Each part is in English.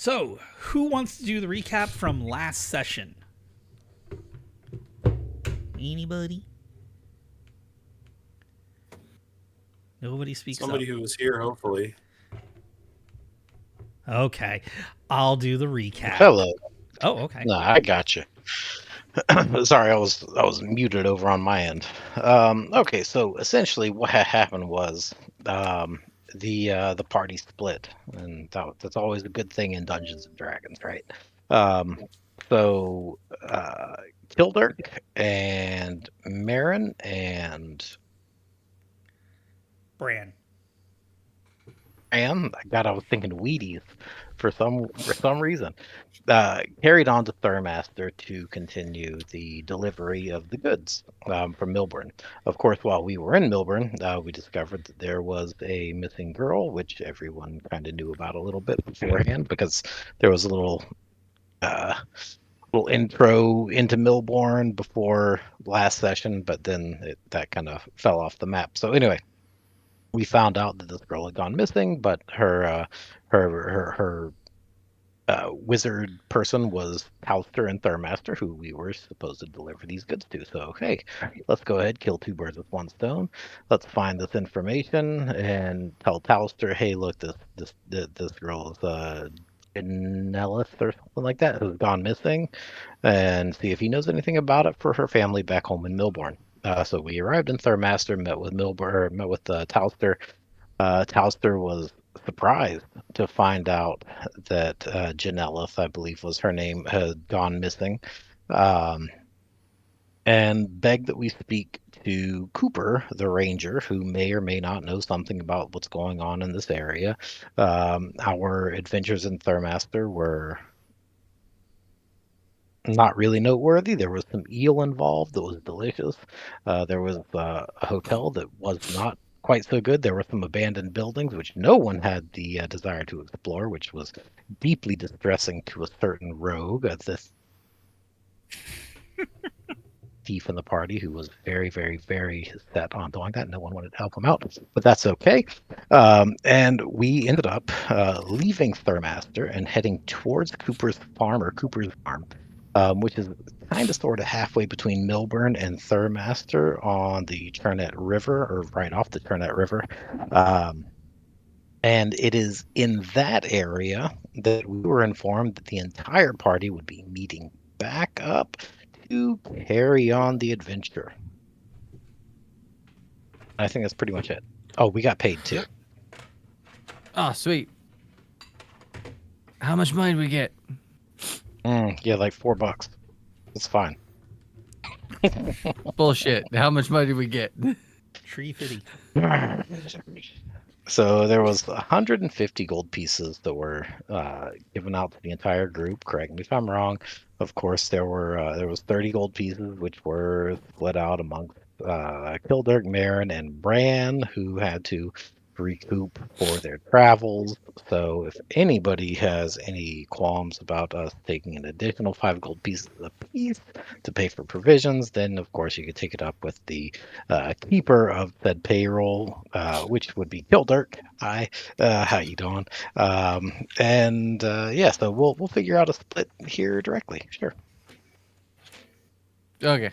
So, who wants to do the recap from last session? Anybody? Nobody speaks Somebody up. who was here, hopefully. Okay, I'll do the recap. Hello. Oh, okay. No, I got you. Sorry, I was muted over on my end. Okay, so essentially what had happened was the party split, and that's always a good thing in Dungeons and Dragons, right? Um, so Kildurk and Marin and Bran. God, I was thinking Wheaties for some reason. Carried on to Thurmaster to continue the delivery of the goods from Milburn. Of course, while we were in Milburn, we discovered that there was a missing girl, which everyone kind of knew about a little bit beforehand because there was a uh, little intro into Milburn before last session, but then that kind of fell off the map. So anyway, we found out that this girl had gone missing, but her wizard person was Tauster and Thurmaster, who we were supposed to deliver these goods to. So, hey, let's go ahead, kill two birds with one stone. Let's find this information and tell Tauster, hey, look, this girl is Janellis or something like that has gone missing, and see if he knows anything about it for her family back home in Milbourne. So we arrived in Thurmaster, met with Tauster. Tauster was surprised to find out that Janellith, I believe was her name, had gone missing, um, and begged that we speak to Kuiper, the ranger, who may or may not know something about what's going on in this area. Our adventures in Thurmaster were not really noteworthy. There was some eel involved that was delicious. There was a hotel that was not quite so good. There were some abandoned buildings which no one had the desire to explore, which was deeply distressing to a certain rogue, this thief in the party who was very, very, very set on doing that. No one wanted to help him out, but that's okay. And we ended up leaving Thurmaster and heading towards Cooper's farm, which is kind of sort of halfway between Milburn and Thurmaster on the Turnet River, or right off the Turnet River. And it is in that area that we were informed that the entire party would be meeting back up to carry on the adventure. I think that's pretty much it. Oh, we got paid too. Oh, sweet. How much money did we get? Yeah, like $4. It's fine. Bullshit. How much money did we get? Tree fitty. So there was 150 gold pieces that were given out to the entire group. Correct me if I'm wrong. Of course, there was 30 gold pieces which were split out amongst Kildurk, Marin, and Bran, who had to recoup for their travels. So if anybody has any qualms about us taking an additional 5 gold pieces apiece to pay for provisions, then of course you could take it up with the keeper of said payroll, which would be Kildurk. Hi, how you doing? Yeah, so we'll figure out a split here directly. Sure. Okay.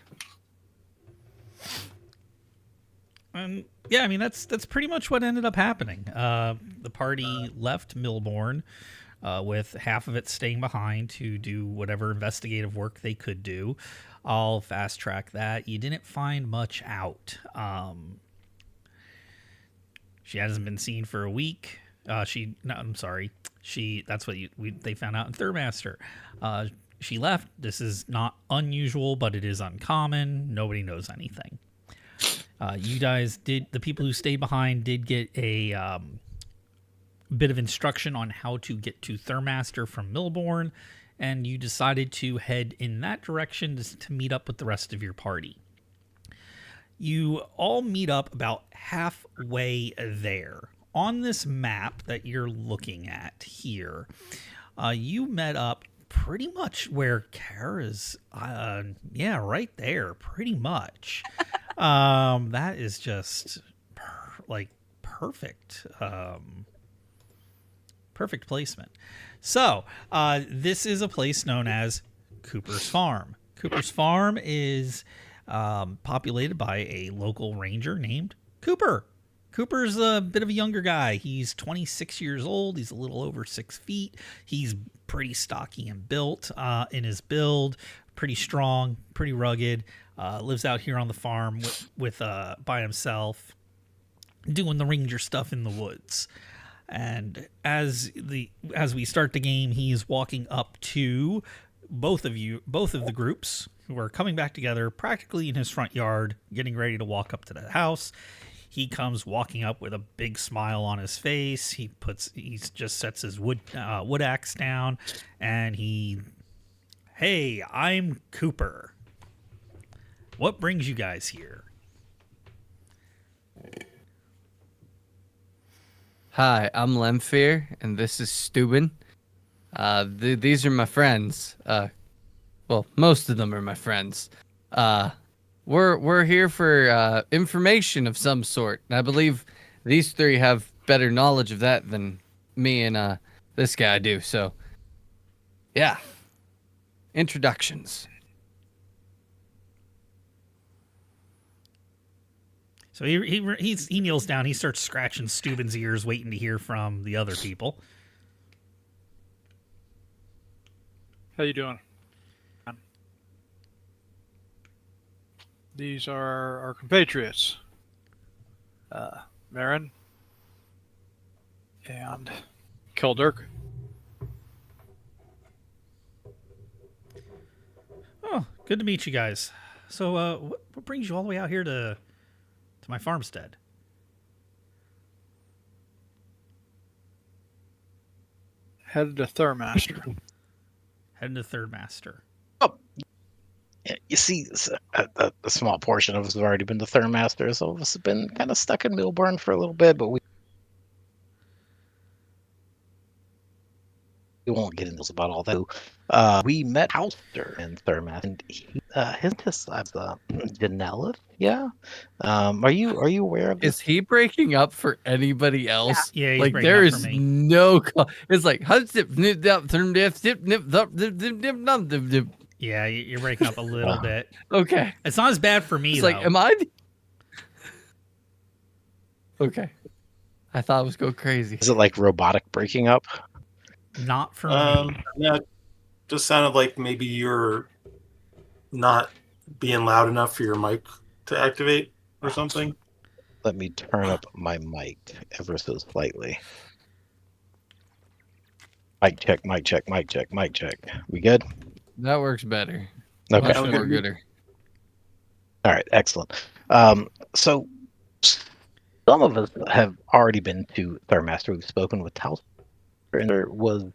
Yeah, I mean that's pretty much what ended up happening. The party left Milbourne with half of it staying behind to do whatever investigative work they could do. I'll fast track that. You didn't find much out. She hasn't been seen for a week. I'm sorry. That's what they found out in Thurmaster. She left. This is not unusual, but it is uncommon. Nobody knows anything. You guys the people who stayed behind did get a bit of instruction on how to get to Thurmaster from Milbourne, and you decided to head in that direction to meet up with the rest of your party. You all meet up about halfway there. On this map that you're looking at here, you met up pretty much where Kara's, right there, pretty much. That is just perfect. Perfect placement. So, this is a place known as Cooper's Farm. Cooper's Farm is populated by a local ranger named Cooper. Cooper's a bit of a younger guy. He's 26 years old. He's a little over 6 feet. He's pretty stocky and built in his build. Pretty strong, pretty rugged. Lives out here on the farm with by himself, doing the ranger stuff in the woods. And as we start the game, he's walking up to both of the groups who are coming back together practically in his front yard, getting ready to walk up to the house. He comes walking up with a big smile on his face. He just sets his wood axe down, and hey, I'm Kuiper. What brings you guys here? Hi, I'm Lemfear, and this is Steuben. These are my friends. Well, most of them are my friends. We're here for information of some sort, and I believe these three have better knowledge of that than me and this guy do. So, yeah. Introductions. So he kneels down. He starts scratching Steuben's ears, waiting to hear from the other people. How you doing? These are our compatriots, Marin and Kildirk. Oh, good to meet you guys. So, what brings you all the way out here to my farmstead? Headed to Thurmaster. Heading to Third Master. You see, a small portion of us have already been to Thurmaster, so of us have been kind of stuck in Milburn for a little bit, but we won't get into about all that. We met Houster in Thurmaster, and his name is Janellus. Yeah. Are you aware of this? Is he breaking up for anybody else? Yeah, he's like breaking there up for is me. no. It's like Yeah, you're breaking up a little bit. Okay. It's not as bad for me, It's though. like, am I? Okay. I thought it was go crazy. Is it like robotic breaking up? Not for me. Yeah, just sounded like maybe you're not being loud enough for your mic to activate or something. Let me turn up my mic ever so slightly. Mic check, mic check, mic check, mic check. We good? That works better. Okay. Much more gooder. All right, excellent. So some of us have already been to Thurmaster. We've spoken with Taus, and there was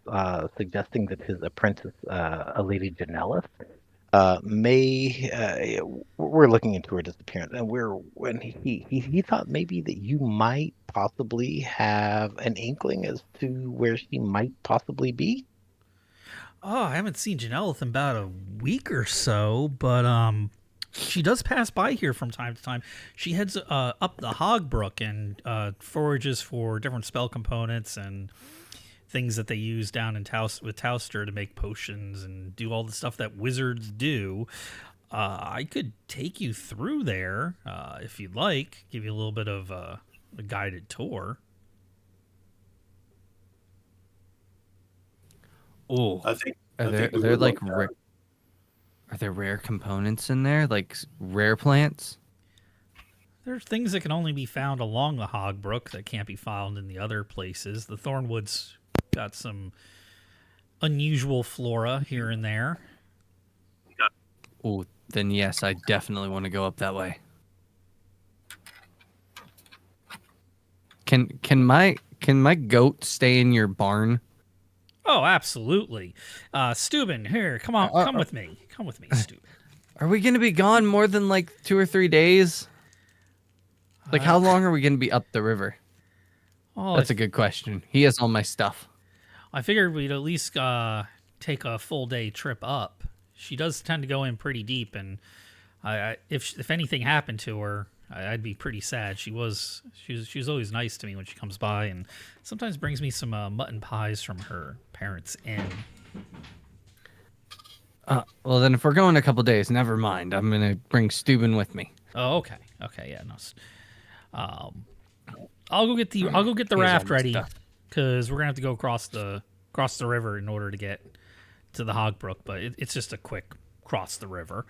suggesting that his apprentice, a lady Janellus, we're looking into her disappearance, and when he thought maybe that you might possibly have an inkling as to where she might possibly be. Oh, I haven't seen Janellus in about a week or so, but she does pass by here from time to time. She heads up the Hog Brook and forages for different spell components and things that they use down in with Tauster to make potions and do all the stuff that wizards do. I could take you through there if you'd like, give you a little bit of a guided tour. Oh, I think. are I there think we are there would like that. are there rare components in there, like rare plants? There's things that can only be found along the Hog Brook that can't be found in the other places. The Thornwood's got some unusual flora here and there. Oh, then yes, I definitely want to go up that way. Can my goat stay in your barn? Oh, absolutely. Steuben, here, come on, come with me. Come with me, Steuben. Are we gonna be gone more than like 2 or 3 days? Like, how long are we gonna be up the river? Oh, That's a good question. He has all my stuff. I figured we'd at least take a full day trip up. She does tend to go in pretty deep, and if anything happened to her, I'd be pretty sad. She was always nice to me when she comes by, and sometimes brings me some mutton pies from her parents' inn. Well, then if we're going a couple days, never mind. I'm gonna bring Steuben with me. Oh, okay, yeah, no. I'll go get the He has all raft the ready, stuff. because we're gonna have to go across the river in order to get to the Hog Brook. But it's just a quick cross the river.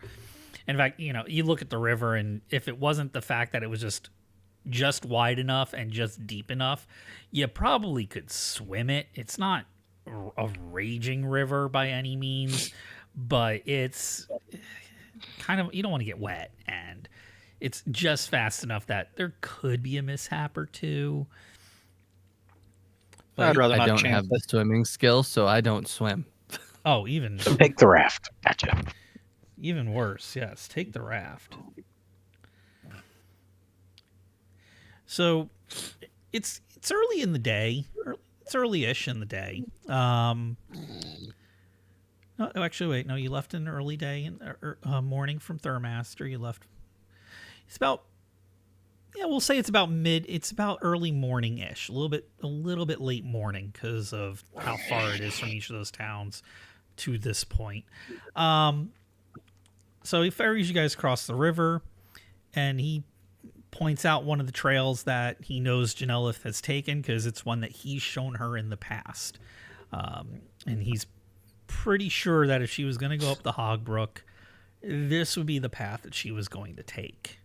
In fact, you look at the river, and if it wasn't the fact that it was just wide enough and just deep enough, you probably could swim it. It's not a raging river by any means, but it's kind of, you don't want to get wet, and it's just fast enough that there could be a mishap or two. But I'd rather I not don't chance have the it. swimming skills, so I don't swim. even So take the raft. Gotcha. even worse, yes, take the raft. So it's early in the day. It's early-ish in the day. No, actually, wait. No, you left in an early day in morning from Thurmaster. You left. It's about. Yeah, we'll say it's about It's about early morning-ish. A little bit late morning because of how far it is from each of those towns to this point. So he ferries you guys across the river, and he points out one of the trails that he knows Janelith has taken, because it's one that he's shown her in the past. And he's pretty sure that if she was going to go up the Hog Brook, this would be the path that she was going to take.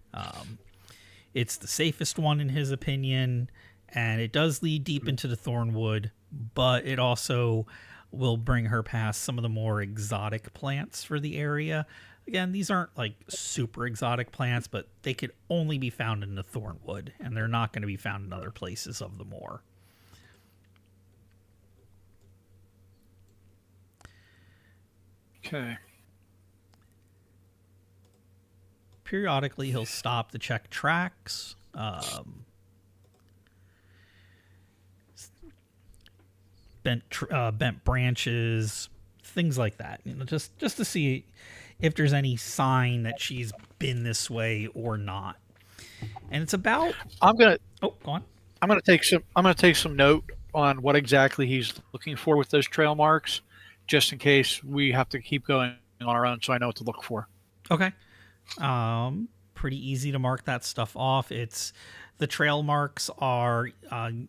It's the safest one in his opinion, and it does lead deep into the Thornwood, but it also will bring her past some of the more exotic plants for the area. Again, these aren't like super exotic plants, but they could only be found in the Thornwood, and they're not going to be found in other places of the moor. Okay. Periodically, he'll stop to check tracks. Bent branches, things like that. Just to see if there's any sign that she's been this way or not. And it's about. I'm gonna Oh, go on. I'm gonna take some note on what exactly he's looking for with those trail marks, just in case we have to keep going on our own, so I know what to look for. Okay. Pretty easy to mark that stuff off. The trail marks are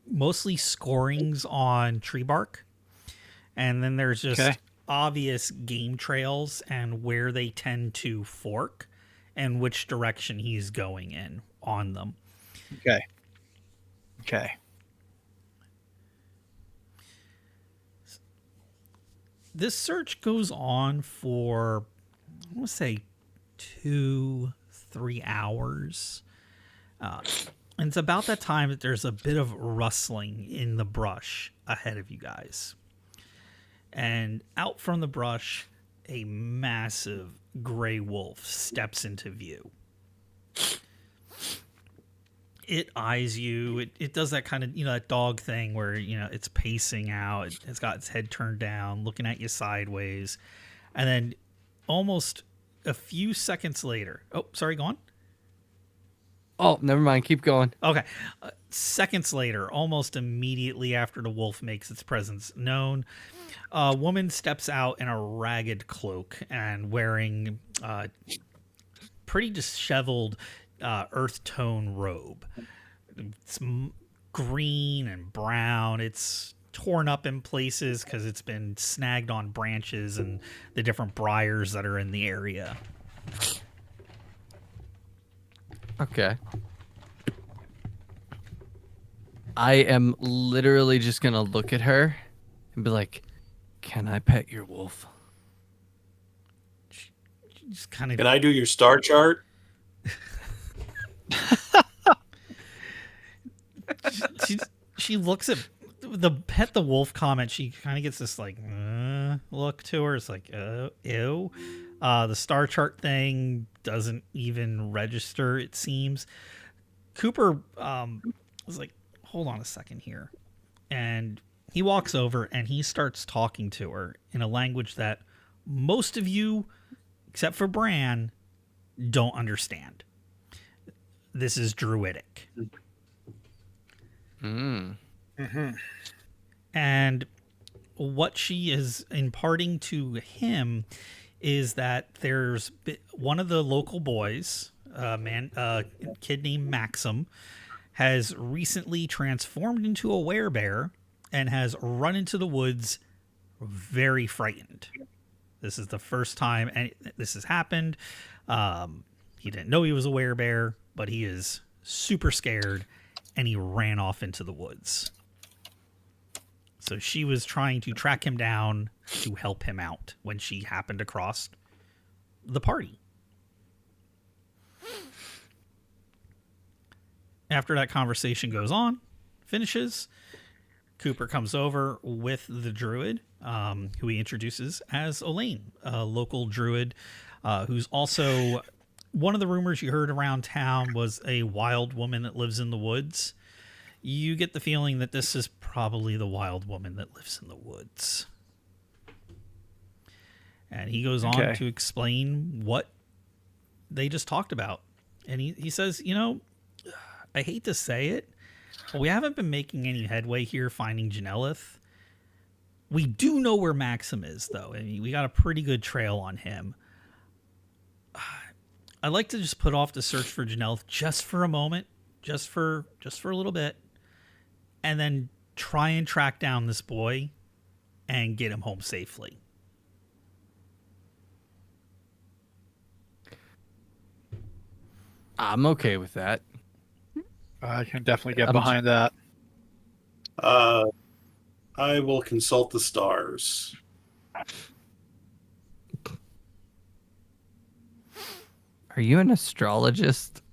mostly scorings on tree bark, and then there's just obvious game trails and where they tend to fork and which direction he's going in on them. Okay. This search goes on for, I want to say, 2-3 hours. And it's about that time that there's a bit of rustling in the brush ahead of you guys. And out from the brush, a massive gray wolf steps into view. It eyes you. It does that kind of, that dog thing where, it's pacing out. It's got its head turned down, looking at you sideways. And then almost a few seconds later. Oh, sorry, go on. Oh, never mind. Keep going. Okay. Seconds later, almost immediately after the wolf makes its presence known, a woman steps out in a ragged cloak and wearing pretty disheveled earth tone robe. It's green and brown. It's torn up in places because it's been snagged on branches and the different briars that are in the area. Okay. I am literally just going to look at her and be like, "Can I pet your wolf?" She just kind of. Can I do your star chart? She looks at the pet the wolf comment. She kind of gets this like look to her. It's like ew. The star chart thing doesn't even register, it seems. Kuiper was like, hold on a second here. And he walks over and he starts talking to her in a language that most of you, except for Bran, don't understand. this is druidic. Mm. Mm-hmm. And what she is imparting to him is that there's one of the local boys, kid named Maxim, has recently transformed into a werebear and has run into the woods very frightened. This is the first time this has happened. He didn't know he was a werebear, but he is super scared, and he ran off into the woods. So she was trying to track him down to help him out when she happened across the party. After that conversation goes on, finishes, Kuiper comes over with the druid, who he introduces as Elaine, a local druid who's also... One of the rumors you heard around town was a wild woman that lives in the woods. You get the feeling that this is probably the wild woman that lives in the woods. And he goes on to explain what they just talked about. And he says, I hate to say it, but we haven't been making any headway here finding Janelith. We do know where Maxim is, though. I mean, we got a pretty good trail on him. I'd like to just put off the search for Janelith just for a moment, just for a little bit, and then try and track down this boy and get him home safely. I'm okay with that. I can definitely get behind that. I will consult the stars. Are you an astrologist?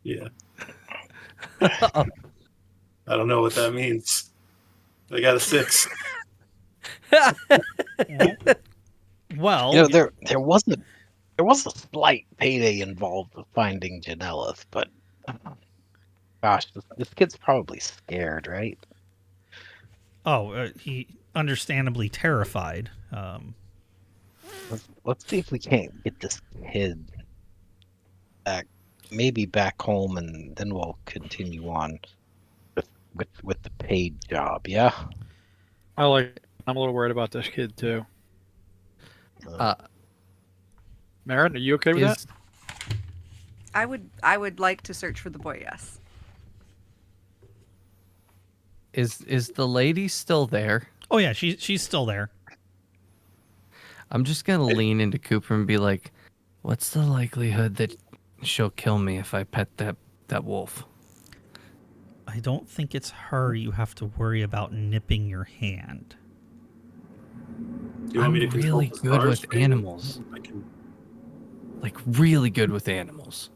Yeah. I don't know what that means. I got a 6. Well, there was a slight payday involved with finding Janelith, but gosh, this kid's probably scared, right? he understandably terrified. Let's see if we can't get this kid back home, and then we'll continue on with the paid job. Yeah. I'm a little worried about this kid too. Marin, are you okay with that? I would like to search for the boy, yes. Is the lady still there? Oh yeah, she's still there. I'm just gonna lean into Kuiper and be like, "What's the likelihood that she'll kill me if I pet that wolf?" I don't think it's her you have to worry about nipping your hand. Do you want me to I'm consult really the good stars with for you? animals. I can... Like really good with animals.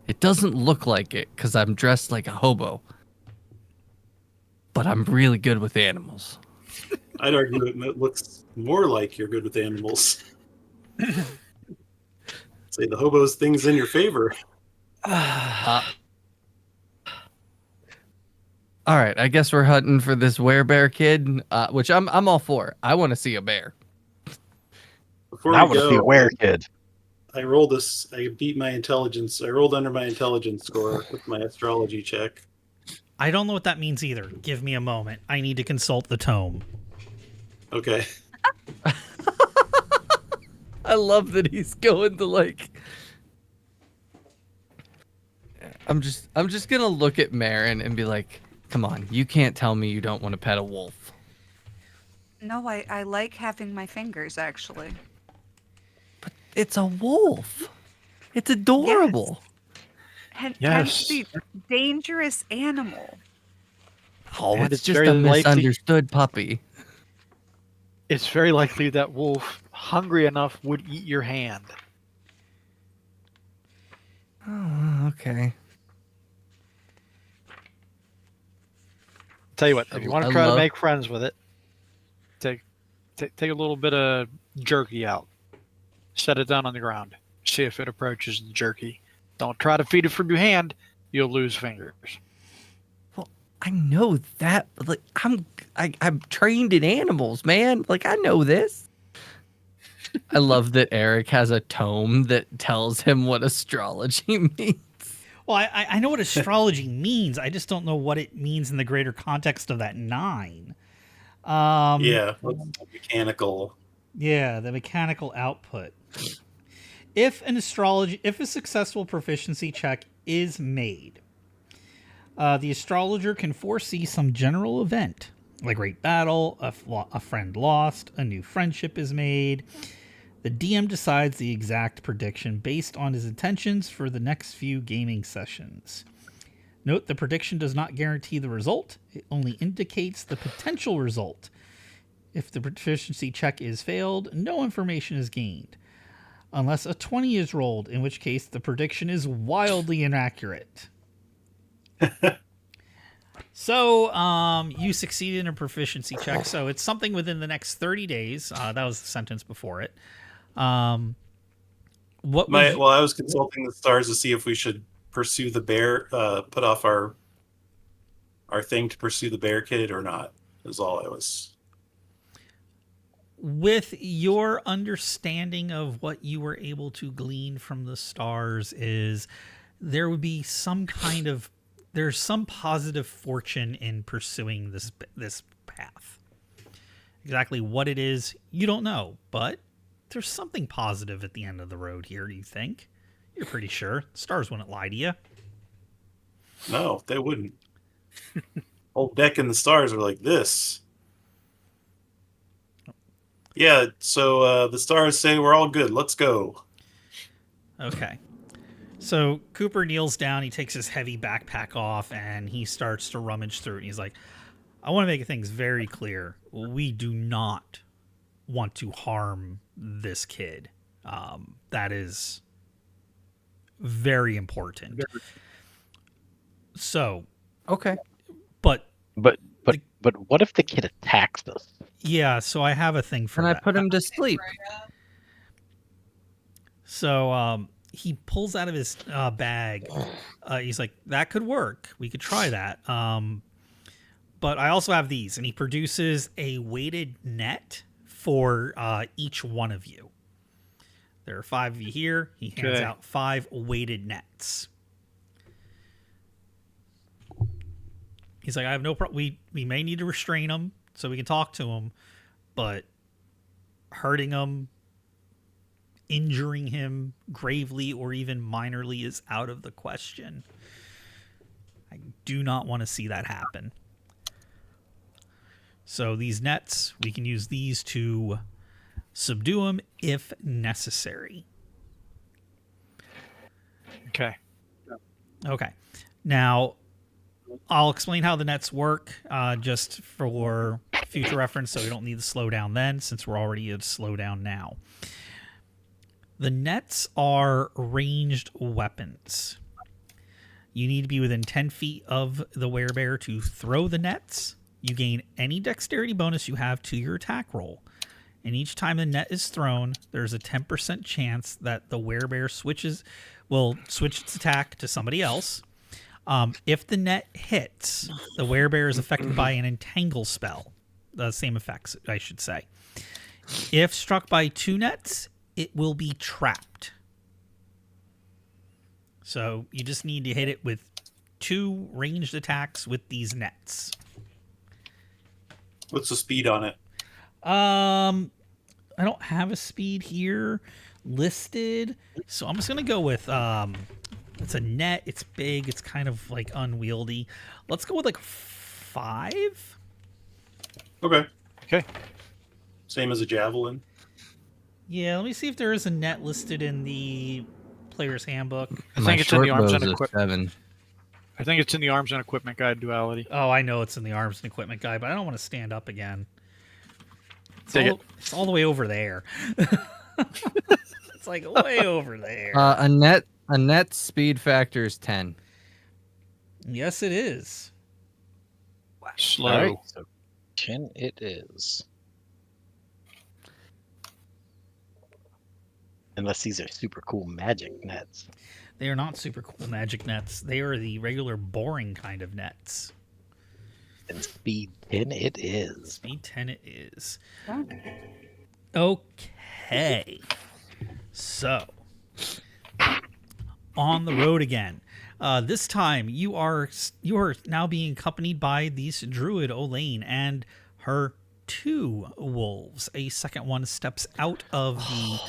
It doesn't look like it because I'm dressed like a hobo. But I'm really good with animals. I'd argue it looks more like you're good with animals. Say the hobo's thing's in your favor. All right, I guess we're hunting for this werebear kid, which I'm all for. I want to see a bear. Before I we want to see a go, were kid. I rolled this. I beat my intelligence. I rolled under my intelligence score with my astrology check. I don't know what that means either. Give me a moment. I need to consult the tome. Okay. I love that he's going to like. I'm just gonna look at Marin and be like, "Come on, you can't tell me you don't want to pet a wolf." No, I like having my fingers, actually. But it's a wolf. It's adorable. Yes. Hence the dangerous animal. Oh, And it's it's just very a likely- misunderstood puppy. It's very likely that wolf, hungry enough, would eat your hand. Oh, okay. Tell you what, if you want I to try to love- make friends with it, take a little bit of jerky out, set it down on the ground, see if it approaches the jerky. Don't try to feed it from your hand; you'll lose fingers. Well, I know that. But like, I'm trained in animals, man. Like, I know this. I love that Eric has a tome that tells him what astrology means. Well, I know what astrology means. I just don't know what it means in the greater context of that 9. Yeah, what's the mechanical? Yeah, the mechanical output. If a successful proficiency check is made, the astrologer can foresee some general event, like a great battle, a friend lost, a new friendship is made. The DM decides the exact prediction based on his intentions for the next few gaming sessions. Note the prediction does not guarantee the result, it only indicates the potential result. If the proficiency check is failed, no information is gained. Unless a 20 is rolled, in which case the prediction is wildly inaccurate. So, you succeeded in a proficiency check, so it's something within the next 30 days. That was the sentence before it. I was consulting the stars to see if we should pursue the bear, put off our thing to pursue the bear kid or not. Is all I was. With your understanding of what you were able to glean from the stars, is there would be there's some positive fortune in pursuing this path. Exactly what it is, you don't know, but there's something positive at the end of the road here, do you think? You're pretty sure. Stars wouldn't lie to you. No, they wouldn't. Old Deck and the stars are like this. Yeah, so the stars say we're all good. Let's go. Okay. So Kuiper kneels down, he takes his heavy backpack off, and he starts to rummage through it. And he's like, I want to make things very clear. We do not want to harm this kid. That is very important. So, Okay. but But what if the kid attacks us? yeah, so I have a thing for Can I that. put him to sleep? So he pulls out of his bag. He's like, that could work. We could try that. But I also have these. And he produces a weighted net for each one of you. There are 5 of you here. He hands Okay. out 5 weighted nets. He's like, I have no problem. We may need to restrain him so we can talk to him. But hurting him, injuring him gravely or even minorly is out of the question. I do not want to see that happen. So these nets, we can use these to subdue him if necessary. Okay. Okay. Now, I'll explain how the nets work just for future reference, so we don't need to slow down then, since we're already at slow down now. The nets are ranged weapons. You need to be within 10 feet of the werebear to throw the nets. You gain any dexterity bonus you have to your attack roll. And each time the net is thrown, there's a 10% chance that the werebear will switch its attack to somebody else. If the net hits, the werebear is affected by an entangle spell. The same effects, I should say. If struck by 2 nets, it will be trapped. So you just need to hit it with 2 ranged attacks with these nets. What's the speed on it? I don't have a speed here listed, so I'm just gonna go with it's a net. It's big. It's kind of like unwieldy. Let's go with like 5. Okay. Okay. Same as a javelin. Yeah, let me see if there is a net listed in the player's handbook. I My think it's in the short arms bow's and a equipment. 7. I think it's in the arms and equipment guide duality. Oh, I know it's in the arms and equipment guide, but I don't want to stand up again. Take it. It's all the way over there. It's like way over there. A net speed factor is 10. Yes, it is. Slow. All right, so 10 it is. Unless these are super cool magic nets. They are not super cool magic nets. They are the regular boring kind of nets. And speed 10 it is. Speed 10 it is. Okay. So, on the road again. This time you are now being accompanied by this druid Olaine and her 2 wolves. A second one steps out of the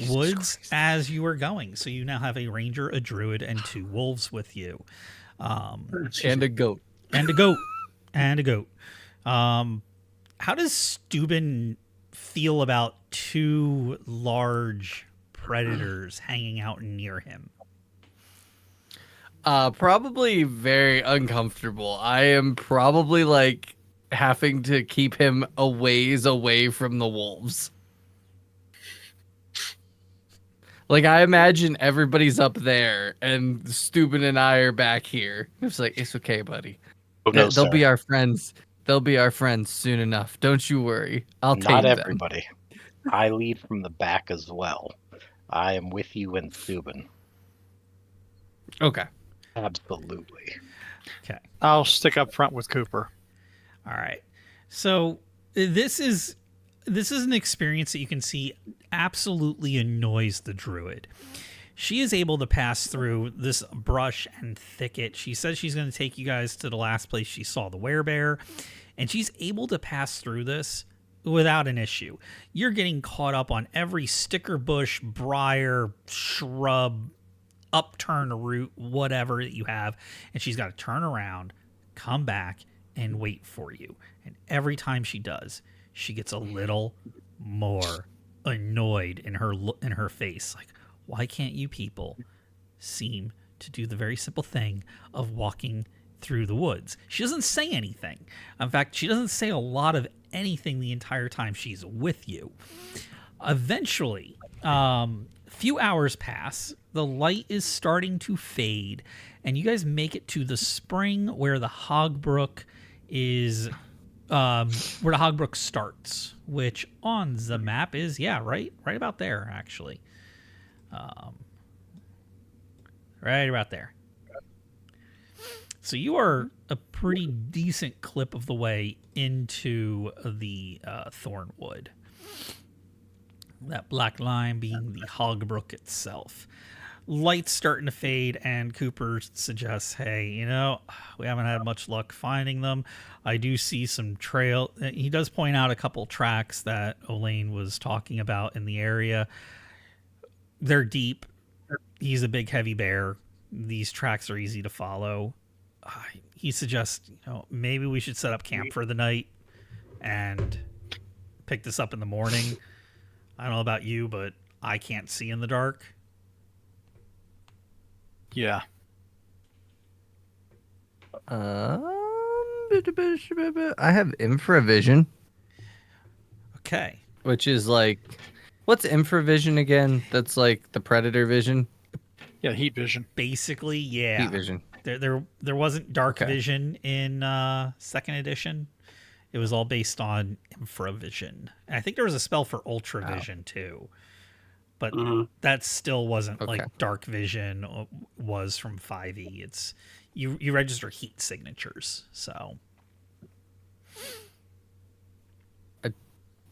woods as you are going. So you now have a ranger, a druid, and 2 wolves with you. And a goat. And a goat. And a goat. How does Steuben feel about 2 large predators hanging out near him? Probably very uncomfortable. I am probably like having to keep him a ways away from the wolves. Like, I imagine everybody's up there and Steuben and I are back here. It's like, it's okay, buddy. Oh, no, They'll sir. be our friends. They'll be our friends soon enough. Don't you worry. I'll tame Not them. everybody. I lead from the back as well. I am with you and Steuben. Okay. Absolutely. Okay. I'll stick up front with Kuiper. All right. So this is an experience that you can see absolutely annoys the druid. She is able to pass through this brush and thicket. She says she's going to take you guys to the last place she saw the werebear, and she's able to pass through this without an issue. You're getting caught up on every sticker bush, briar, shrub, upturned root, whatever that you have, and she's got to turn around, come back, and wait for you. And every time she does, she gets a little more annoyed in her face. Like, why can't you people seem to do the very simple thing of walking through the woods? She doesn't say anything. In fact, she doesn't say a lot of anything the entire time she's with you. Eventually, few hours pass, the light is starting to fade, and you guys make it to the spring where the Hog Brook is, where the Hog Brook starts, which on the map is, right about there, actually. Right about there. So you are a pretty decent clip of the way into the Thornwood. That black line being the Hog Brook itself. Light's starting to fade, and Kuiper suggests, hey, we haven't had much luck finding them. I do see some trail. He does point out a couple tracks that Olaine was talking about in the area. They're deep. He's a big, heavy bear. These tracks are easy to follow. He suggests, maybe we should set up camp for the night and pick this up in the morning. I don't know about you, but I can't see in the dark. Yeah. I have infravision, Okay. which is like, what's infravision again? That's like the predator vision. Yeah, heat vision. Basically, yeah. Heat vision. There wasn't dark Okay. vision in second edition. It was all based on infravision. And I think there was a spell for ultravision too. But that still wasn't like dark vision was from 5e. It's you register heat signatures. So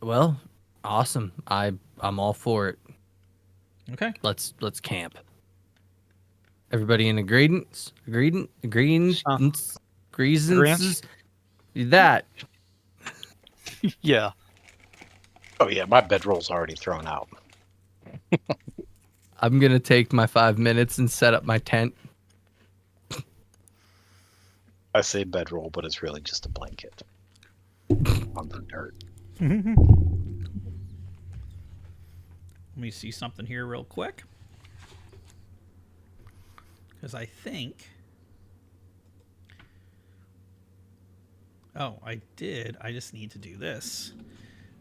Well, awesome. I'm all for it. okay. Let's camp. Everybody in agreement? Agreements? That. Yeah. Oh yeah, my bedroll's already thrown out. I'm going to take my 5 minutes and set up my tent. I say bedroll, but it's really just a blanket on the dirt. Let me see something here real quick. Because I think... Oh, I did. I just need to do this.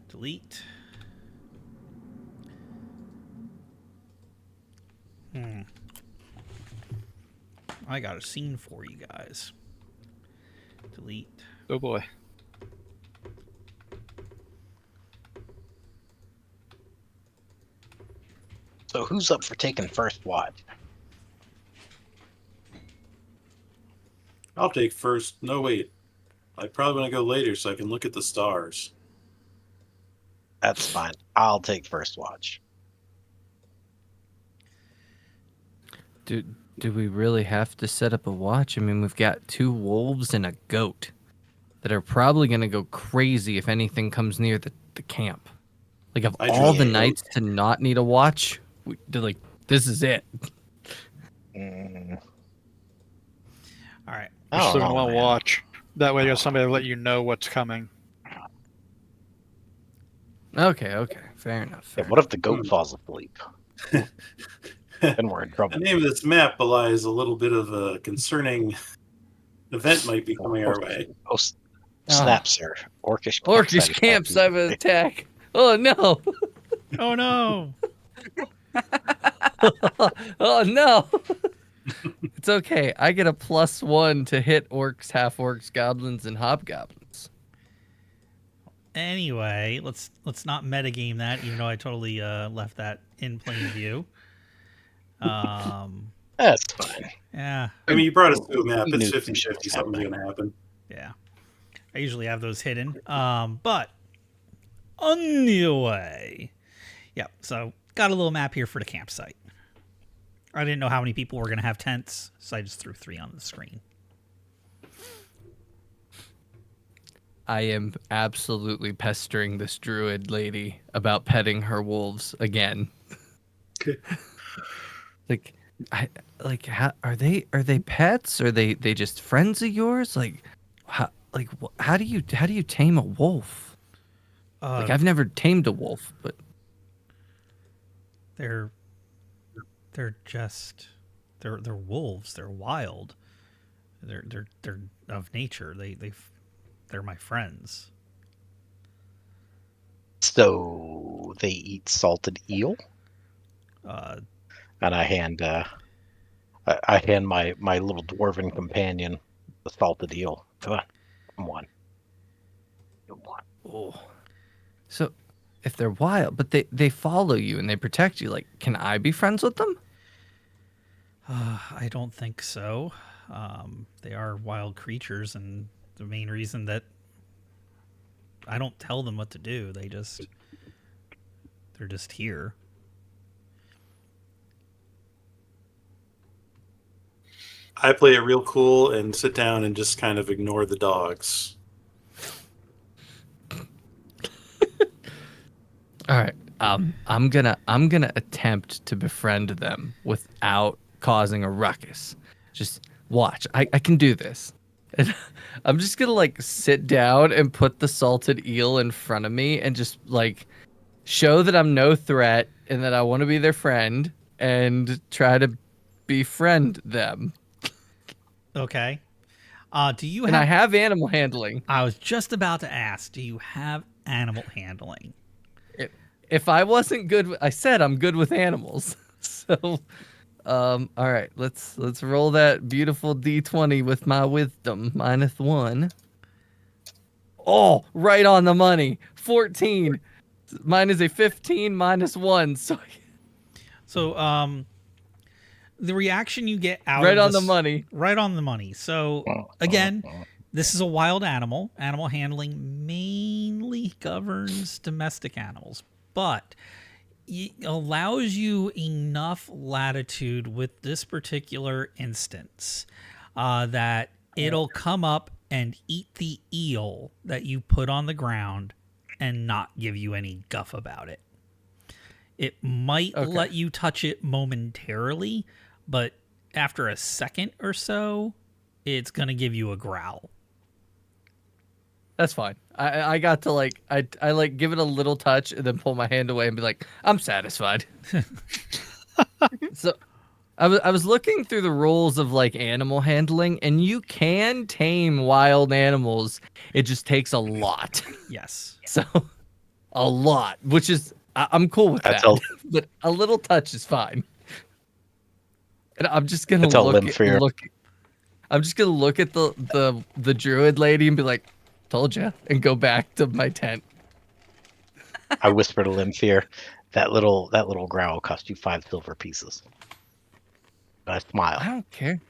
Delete. I got a scene for you guys. Delete. Oh boy. So who's up for taking first watch? I'll take first. No, wait. I probably want to go later so I can look at the stars. That's fine. I'll take first watch. Dude, do we really have to set up a watch? I mean, we've got 2 wolves and a goat that are probably going to go crazy if anything comes near the camp. Like, of I all trust the the goat. nights to not need a watch, this is it. Mm, All right. You're I still don't gonna know, want to man. watch. That way, you got somebody to let you know what's coming. Okay, fair enough. Yeah, Fair what if the goat falls asleep? Then we're in The trouble. name of this map belies a little bit of a concerning event might be coming our way. Oh, snap, sir. Orcish Orcish campsite campsite attack. Oh no! Oh no. Oh no! It's okay. I get a +1 to hit orcs, half orcs, goblins, and hobgoblins. Anyway, let's not metagame that, even though I totally left that in plain view. That's fine. Yeah, I mean, you brought us to a map. We It's knew 50-50. this was Something's happening. going to happen. yeah. I usually have those hidden. But anyway, yeah. So got a little map here for the campsite. I didn't know how many people were gonna have tents, so I just threw 3 on the screen. I am absolutely pestering this druid lady about petting her wolves again. How are they pets? Are they just friends of yours? How do you tame a wolf? I've never tamed a wolf, but They're just they're wolves. They're wild. They're of nature. They're my friends. So they eat salted eel, Uh, and I hand my little dwarven companion the salted eel. Come on. oh, so if they're wild, but they follow you and they protect you, like, can I be friends with them? I don't think so. They are wild creatures, and the main reason that I don't tell them what to do, they're just here. I play it real cool and sit down and just kind of ignore the dogs. All right. I'm gonna attempt to befriend them without causing a ruckus. Just watch. I can do this. And I'm just gonna like sit down and put the salted eel in front of me and just like show that I'm no threat and that I want to be their friend and try to befriend them. Okay. Do you And have? I have animal handling. I was just about to ask. Do you have animal handling? If I wasn't good, I said I'm good with animals. So, all right, let's roll that beautiful D20 with my wisdom -1. Oh, right on the money. 14. Mine is a 15 -1. So, the reaction you get out Right of on the this- money. Right on the money. So again, this is a wild animal. Animal handling mainly governs domestic animals, but it allows you enough latitude with this particular instance that it'll come up and eat the eel that you put on the ground and not give you any guff about it. It might Okay. let you touch it momentarily, but after a second or so, it's going to give you a growl. That's fine. I got to like I like give it a little touch and then pull my hand away and be like, I'm satisfied. So I was looking through the rules of like animal handling, and you can tame wild animals. It just takes a lot. Yes. So a lot, which is I'm cool with That's that. But a little touch is fine. And I'm just gonna That's a look Limfear. I'm just gonna look at the druid lady and be like, told ya, and go back to my tent. I whisper to Limfear, that little growl cost you 5 silver pieces. And I smile. I don't care.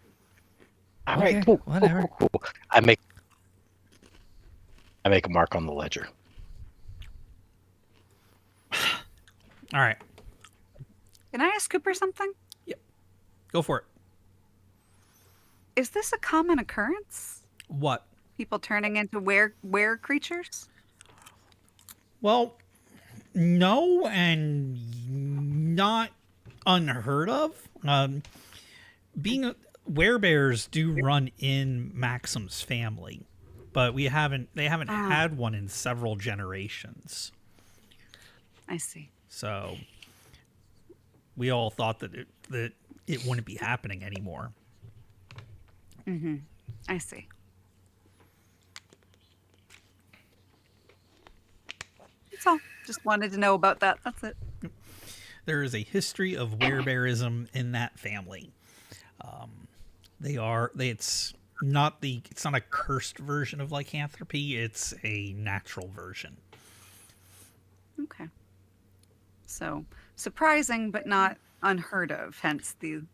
All okay, right, cool. whatever. Cool. I make a mark on the ledger. All right. Can I ask Cooper something? Go for it. Is this a common occurrence? What? People turning into were creatures? Well, no, and not unheard of. Werebears do run in Maxim's family, but they haven't had one in several generations. I see. So we all thought that it wouldn't be happening anymore. I see. That's all. Just wanted to know about that. That's it. There is a history of werebearism in that family. It's not a cursed version of lycanthropy. It's a natural version. Okay. So surprising, but not unheard of. Hence the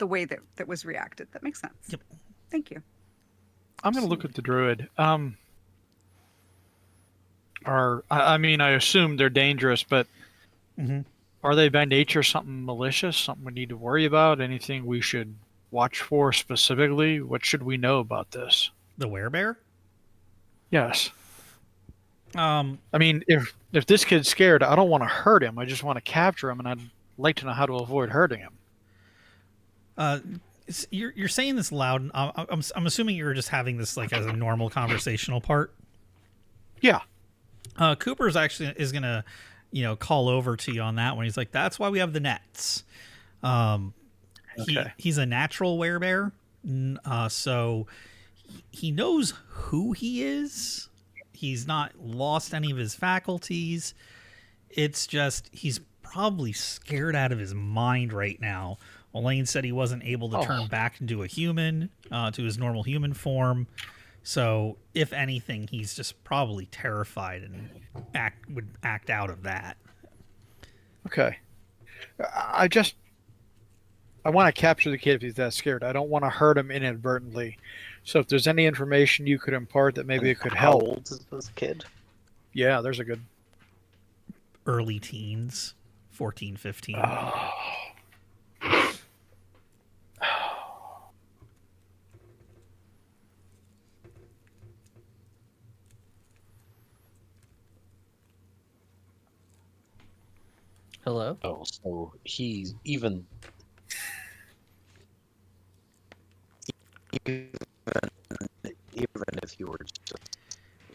way that was reacted. That makes sense. Yep. Thank you. I'm going to look at the druid. I mean, I assume they're dangerous, but are they by nature something malicious, something we need to worry about? Anything we should watch for specifically? What should we know about this? The werebear? Yes. I mean, if this kid's scared, I don't want to hurt him. I just want to capture him, and I'd like to know how to avoid hurting him. You're saying this loud. I'm assuming you're just having this like as a normal conversational part. Yeah. Cooper's actually is gonna, call over to you on that one. He's like, that's why we have the nets. He's a natural werebear, so he knows who he is. He's not lost any of his faculties. It's just he's probably scared out of his mind right now. Elaine said he wasn't able to turn back into a human, to his normal human form. So, if anything, he's just probably terrified and would act out of that. Okay. I want to capture the kid if he's that scared. I don't want to hurt him inadvertently. So if there's any information you could impart that maybe it could help. How old is this kid? Yeah, there's a good... Early teens, 14, 15. Hello? Oh, so he's even if you were just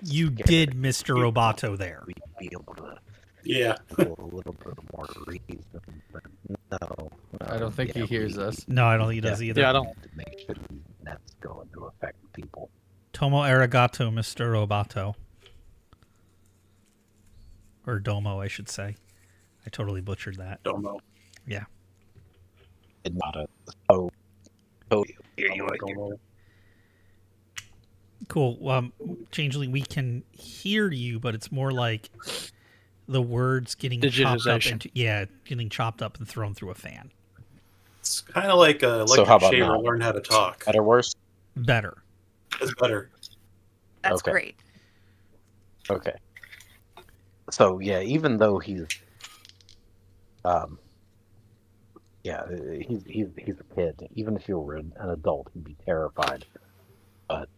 You scared, did Mr. Roboto there. we'd be able to Yeah. feel a little bit more reason, but no. I don't think he hears us. No, I don't think he does either. Yeah, I don't... To make sure these nets go into effect people. Tomo arigato, Mr. Roboto. Or Domo, I should say. I totally butchered that. Don't know. Yeah. And not a Cool. Changeling, we can hear you, but it's more like the words getting chopped up Digitization. getting chopped up and thrown through a fan. It's kind of like a So how electric about shaver now? learned how to talk. better worse. Better. It's better. That's Okay. great. Okay. So yeah, even though he's he's a kid. Even if you were an adult, he'd be terrified. But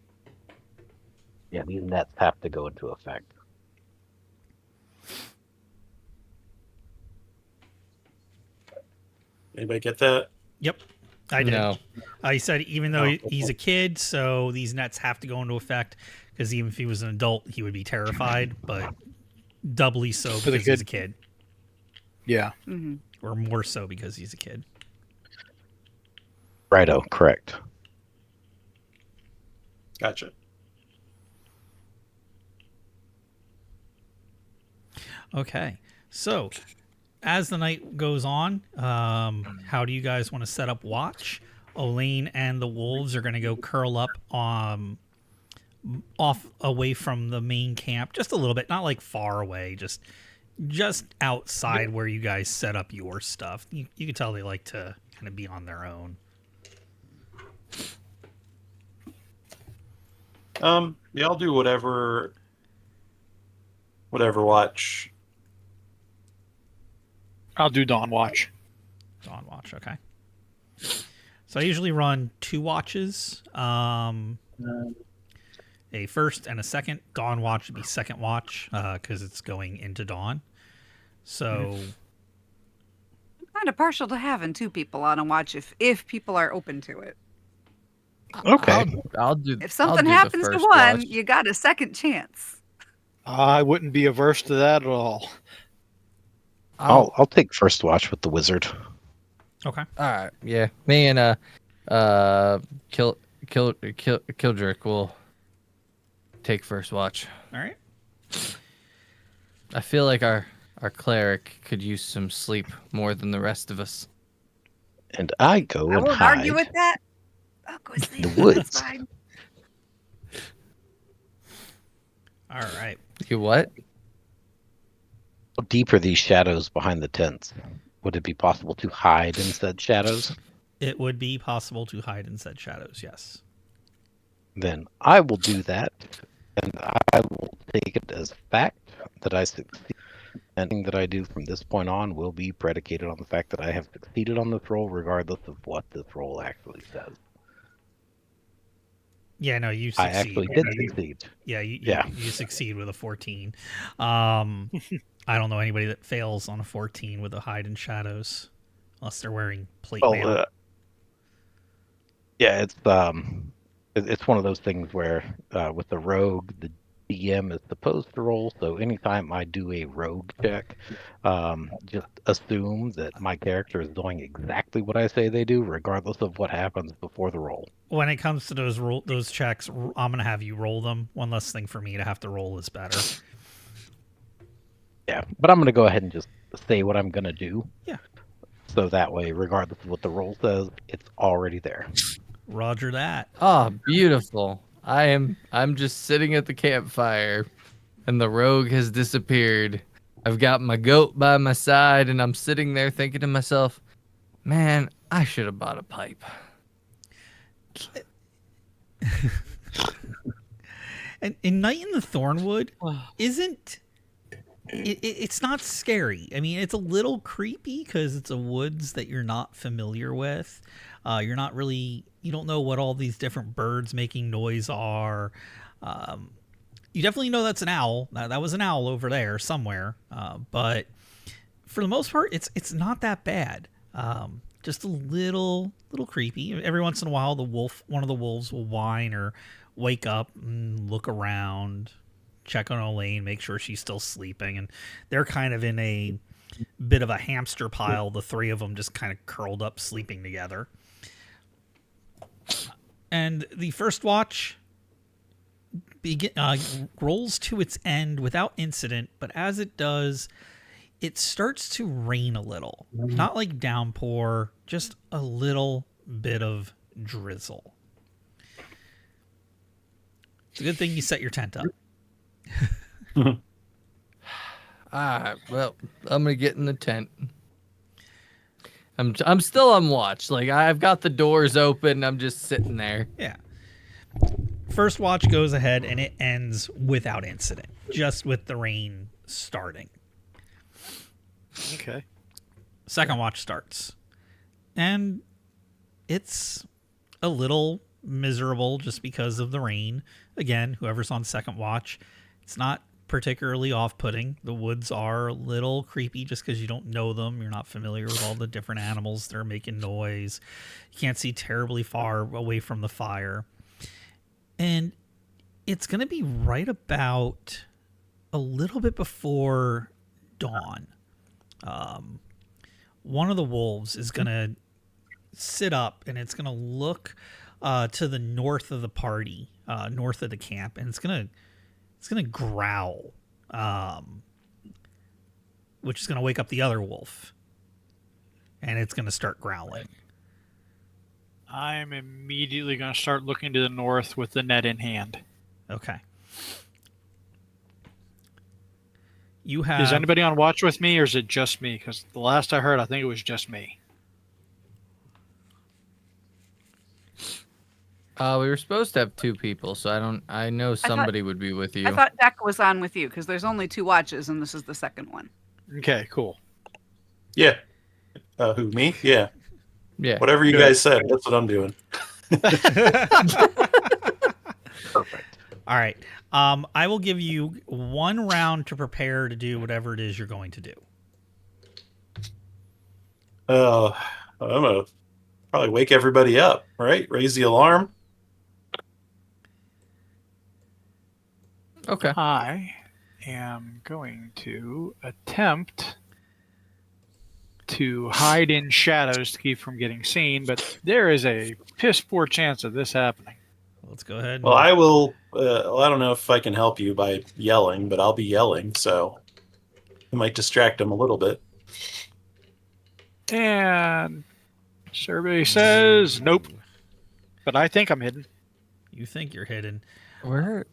yeah, these nets have to go into effect. Anybody get that? Yep. I did. No. I said even though Oh, he's a kid, so these nets have to go into effect because even if he was an adult, he would be terrified, but doubly so For the because he's a kid. kid, Yeah. Hmm. or more so because he's a kid. Righto, correct. Gotcha. Okay. So, as the night goes on, how do you guys want to set up watch? Elaine and the wolves are going to go curl up off away from the main camp just a little bit, not like far away, just outside where you guys set up your stuff. You can tell they like to kind of be on their own. Yeah, I'll do whatever watch. I'll do Dawn Watch. Dawn watch, okay. So I usually run 2 watches. A first and a second. Dawn watch would be second watch because it's going into dawn. So I'm kind of partial to having 2 people on a watch if people are open to it. Okay. I'll do. If I'll something do the happens to first one, watch. you got a second chance. I wouldn't be averse to that at all. I'll take first watch with the wizard. okay. All right. Yeah. Me and Kildrick will take first watch. All right. I feel like our cleric could use some sleep more than the rest of us. And I go I and won't hide argue with that. I'll go sleep. the woods. That's fine. All right. You what? How deep are these shadows behind the tents? Would it be possible to hide in said shadows? It would be possible to hide in said shadows, yes. Then I will do that, and I will take it as fact that I succeed. Anything that I do from this point on will be predicated on the fact that I have succeeded on this roll, regardless of what this roll actually says. Yeah, no, you succeed. I actually did succeed. Yeah, Yeah. you succeed with a 14. I don't know anybody that fails on a 14 with a hide in shadows, unless they're wearing plate mail. Yeah, it's one of those things where with the rogue, the DM is supposed to roll. So anytime I do a rogue check, just assume that my character is doing exactly what I say they do, regardless of what happens before the roll. When it comes to those checks, I'm gonna have you roll them. One less thing for me to have to roll is better. Yeah, but I'm going to go ahead and just say what I'm going to do. Yeah. So that way, regardless of what the roll says, it's already there. Roger that. Oh, beautiful. I'm just sitting at the campfire and the rogue has disappeared. I've got my goat by my side and I'm sitting there thinking to myself, man, I should have bought a pipe. And Night in the Thornwood isn't... It's not scary. I mean, it's a little creepy because it's a woods that you're not familiar with. You're not really... You don't know what all these different birds making noise are. You definitely know that's an owl. That was an owl over there somewhere. But for the most part, it's not that bad. Just a little creepy. Every once in a while, one of the wolves will whine or wake up and look around, check on Elaine, make sure she's still sleeping, and they're kind of in a bit of a hamster pile. The 3 of them just kind of curled up, sleeping together. And the first watch rolls to its end without incident, but as it does, it starts to rain a little. Not like downpour, just a little bit of drizzle. It's a good thing you set your tent up. All right, well, I'm gonna get in the tent. I'm still on watch. Like I've got the doors open. I'm just sitting there. Yeah. First watch goes ahead and it ends without incident, just with the rain starting. Okay. Second watch starts. And it's a little miserable just because of the rain. Again, whoever's on second watch, it's not particularly off-putting. The woods are a little creepy just because you don't know them. You're not familiar with all the different animals that are making noise. You can't see terribly far away from the fire. And it's going to be right about a little bit before dawn. One of the wolves is going to sit up and it's going to look to the north of the party, north of the camp, and it's going to growl, which is going to wake up the other wolf, and it's going to start growling. I'm immediately going to start looking to the north with the net in hand. Okay. You have... Is anybody on watch with me, or is it just me? Because the last I heard, I think it was just me. We were supposed to have 2 people, so I know somebody would be with you. I thought Deck was on with you because there's only 2 watches and this is the second one. Okay, cool. Yeah. Who, me? Yeah. Yeah. Whatever you Good. guys said, that's what I'm doing. Perfect. All right. I will give you 1 round to prepare to do whatever it is you're going to do. I'm gonna probably wake everybody up, right? Raise the alarm. Okay. I am going to attempt to hide in shadows to keep from getting seen, but there is a piss poor chance of this happening. Let's go ahead. Well, I will. I don't know if I can help you by yelling, but I'll be yelling, so it might distract them a little bit. And survey says nope, but I think I'm hidden. You think you're hidden. Where?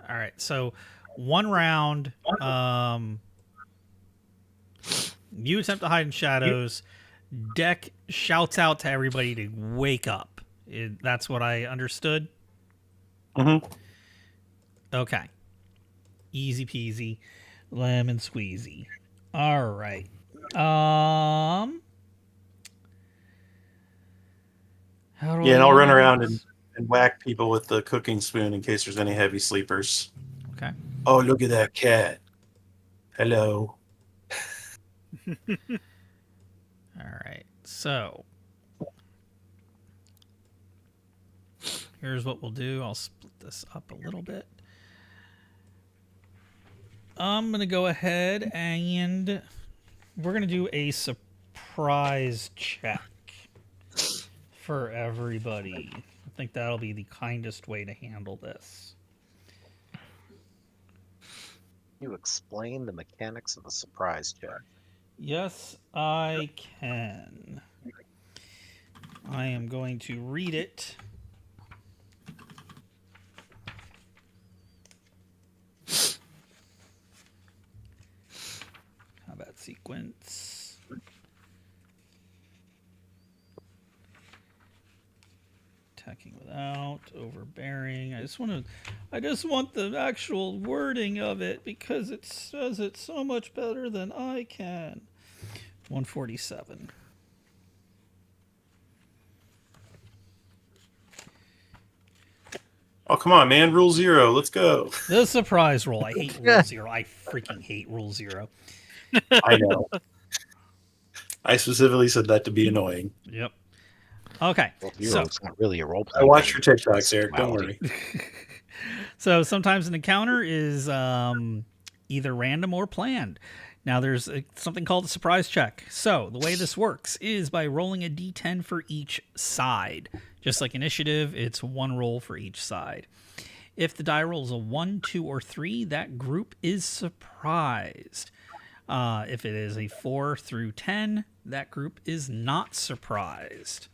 All right. So 1 round. You attempt to hide in shadows. Deck shouts out to everybody to wake up. That's what I understood. Mm-hmm. Okay. Easy peasy, lemon squeezy. All right. Yeah, and I'll run around and whack people with the cooking spoon in case there's any heavy sleepers. Okay. Oh, look at that cat. Hello. All right. So here's what we'll do. I'll split this up a little bit. I'm going to go ahead and we're going to do a surprise check for everybody. I think that'll be the kindest way to handle this. You explain the mechanics of a surprise check. Yes, I can. I am going to read it. Combat sequence. Attacking without, overbearing. I just want the actual wording of it because it says it so much better than I can. 147. Oh, come on, man. Rule 0. Let's go. The surprise roll. I hate rule 0. I freaking hate rule 0. I know. I specifically said that to be annoying. Yep. Okay. Well, So it's not really a role play. I watched your TikToks, Eric. Don't worry. So sometimes an encounter is either random or planned. Now there's something called a surprise check. So the way this works is by rolling a d10 for each side. Just like initiative, it's 1 roll for each side. If the die rolls a 1, 2, or 3, that group is surprised. If it is a 4 through 10, that group is not surprised.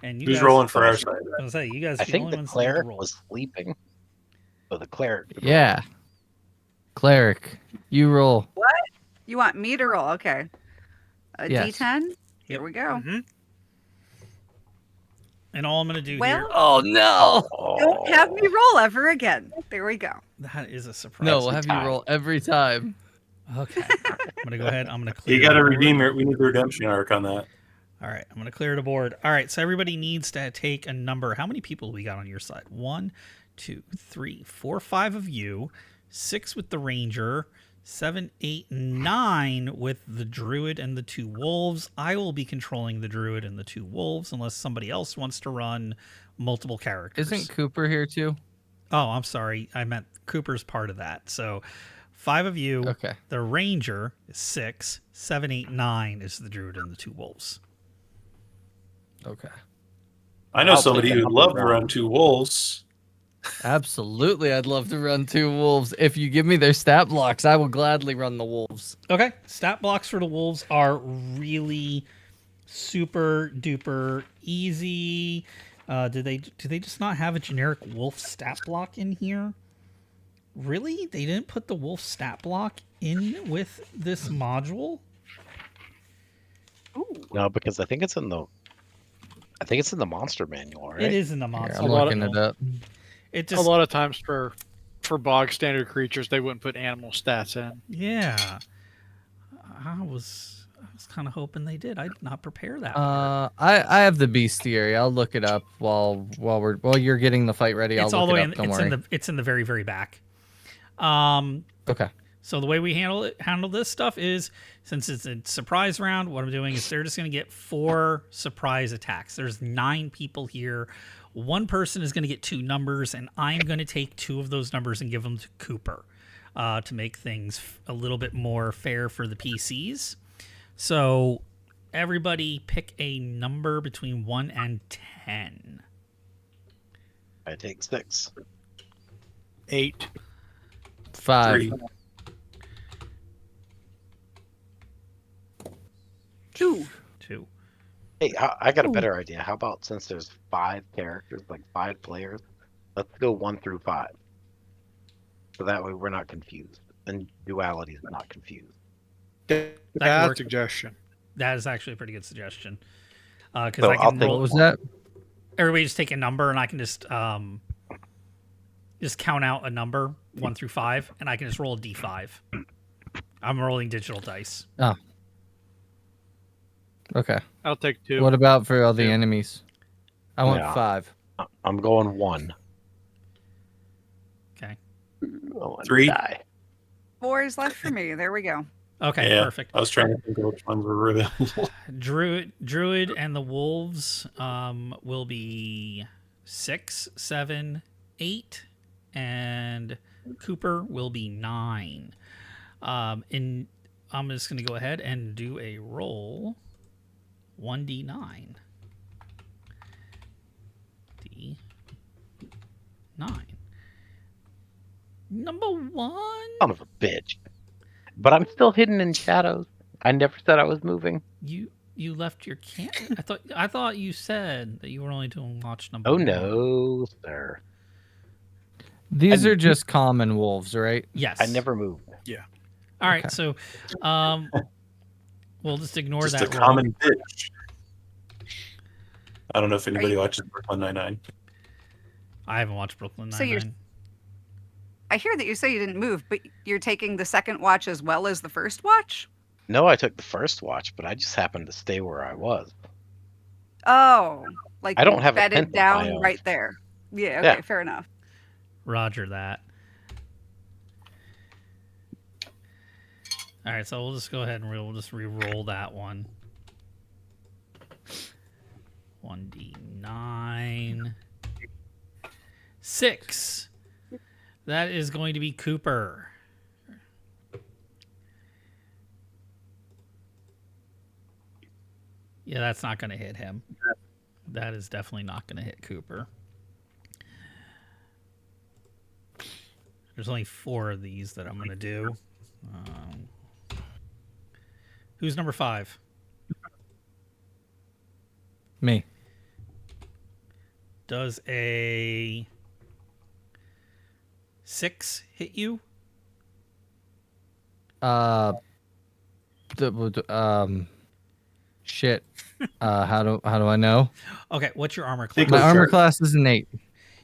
And you Who's guys, rolling for our side? I was gonna say, you guys I are the think only the ones that need to cleric roll. was sleeping. So the cleric. Yeah. Cleric, you roll. You want me to roll? Okay. A Yes. D10? Here Yep. we go. Mm-hmm. And all I'm going to do Well, here, Oh no! don't have me roll ever again. There we go. that is a surprise. No, we'll have you roll every time. Okay. I'm going to go ahead. I'm going to clear You got to the board. redeem it. We need the redemption arc on that. All right. I'm going to clear the board. All right. So everybody needs to take a number. How many people we got on your side? 1, 2, 3, 4, 5 of you. 6 with the ranger. 7, 8, 9 with the druid and the 2 wolves. I will be controlling the druid and the 2 wolves unless somebody else wants to run multiple characters. Isn't Kuiper here too? Oh, I'm sorry. I meant Cooper's part of that. So 5 of you. Okay. The ranger is 6. 7, 8, 9 is the druid and the 2 wolves. Okay. I know I'll somebody take who'd another love to round. run 2 wolves. Absolutely, I'd love to run 2 wolves. If you give me their stat blocks, I will gladly run the wolves. Okay. Stat blocks for the wolves are really super duper easy. Do they just not have a generic wolf stat block in here? Really? They didn't put the wolf stat block in with this module? No, because I think it's in the monster manual, right? It is in the Here, monster. I'm lot looking of- it up. It A just lot of times for For bog standard creatures, they wouldn't put animal stats in. Yeah. I was kind of hoping they did. I did not prepare that part. I have the bestiary. I'll look it up while you're getting the fight ready. It's I'll all look the it way up. Don't worry. it's in the very, very back. Okay. So the way we handle this stuff is, since it's a surprise round, what I'm doing is they're just going to get 4 surprise attacks. There's 9 people here. One person is going to get 2 numbers, and I'm going to take 2 of those numbers and give them to Kuiper to make things a little bit more fair for the PCs. So everybody pick a number between 1 and 10. I take 6. 8. 5. 3. 2. 2. Hey, I got a better idea. How about, since there's 5 characters, like 5 players, let's go 1 through 5. So that way we're not confused, and duality is not confused. Bad work. suggestion. That is actually a pretty good suggestion. Because So I I'll can take roll. What was that? Everybody just take a number, and I can just count out a number 1 through 5, and I can just roll a d5. I'm rolling digital dice. Oh. Okay. I'll take 2. What about for all the 2. enemies? I want Yeah. 5. I'm going 1. Okay. Oh, 3. Die. 4 is left for me. There we go. Okay, Yeah. perfect. I was trying to think of which ones were ribbon. Druid and the wolves will be 6, 7, 8, and Kuiper will be 9. And I'm just going to go ahead and do a roll. 1d9. D9. Number 1. Son of a bitch. But I'm still hidden in shadows. I never said I was moving. You left your camp. I thought you said that you were only doing watch number. Oh 1. no, sir. These are just common wolves, right? Yes. I never moved. All right, Okay. so we'll just ignore Just that a roll. common bitch. I don't know if anybody watches Brooklyn Nine-Nine. I haven't watched Brooklyn So you're- Nine-Nine. I hear that you say you didn't move, but you're taking the second watch as well as the first watch? No, I took the first watch, but I just happened to stay where I was. Oh, like I don't you have a tent bedded of down my own. right there. Yeah, okay, Yeah. fair enough. Roger that. All right, so we'll just go ahead and we'll just re-roll that one. 1d9. 6. That is going to be Kuiper. Yeah, that's not going to hit him. That is definitely not going to hit Kuiper. There's only 4 of these that I'm going to do. Who's number 5? Me. Does a 6 hit you? Shit. How do I know? Okay, what's your armor class? Think My Sure. armor class is an 8.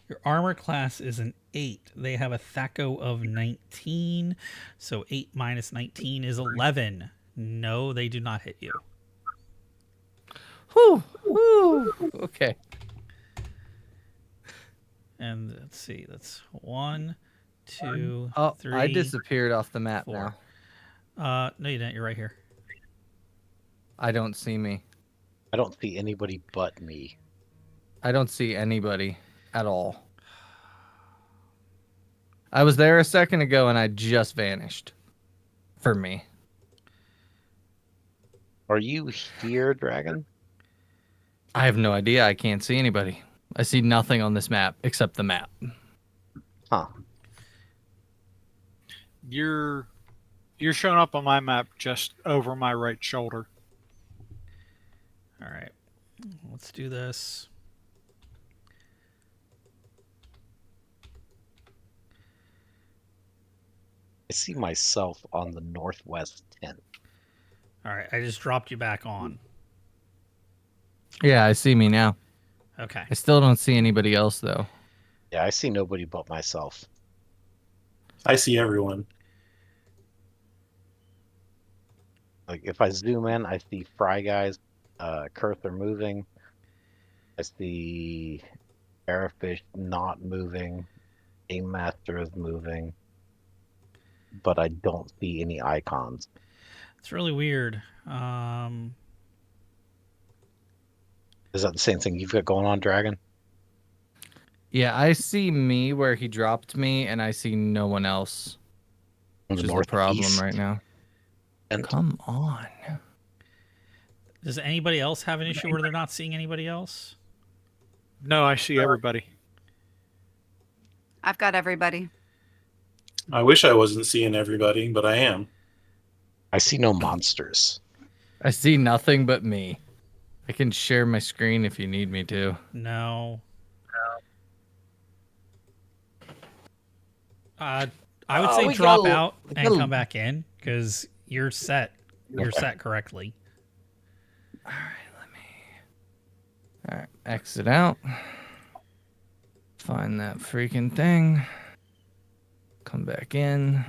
Your armor class is an 8. They have a THACO of 19, so 8 minus 19 is 11. No, they do not hit you. Whew. Whew. Okay. And let's see, that's 1, 2, Oh, 3. I disappeared off the map 4. now. No, you didn't. You're right here. I don't see me. I don't see anybody but me. I don't see anybody at all. I was there a second ago and I just vanished. For me. Are you here, Dragon? I have no idea. I can't see anybody. I see nothing on this map except the map. Huh. You're showing up on my map just over my right shoulder. All right. Let's do this. I see myself on the northwest tent. All right, I just dropped you back on. Yeah, I see me now. Okay. I still don't see anybody else though. Yeah, I see nobody but myself. I see everyone. Like if I zoom in, I see Fry Guys, cursor moving. I see Airfish not moving. Game Master is moving, but I don't see any icons. It's really weird. Is that the same thing you've got going on, Dragon? Yeah, I see me where he dropped me, and I see no one else. On Which the is the north and problem east? right now. And Come on. Does anybody else have an issue where they're not seeing anybody else? No, I see everybody. I've got everybody. I wish I wasn't seeing everybody, but I am. I see no monsters. I see nothing but me. I can share my screen if you need me to. No. I would say we drop gotta- out we and gotta- come back in because you're set. You're set correctly. All right, exit out. Find that freaking thing. Come back in.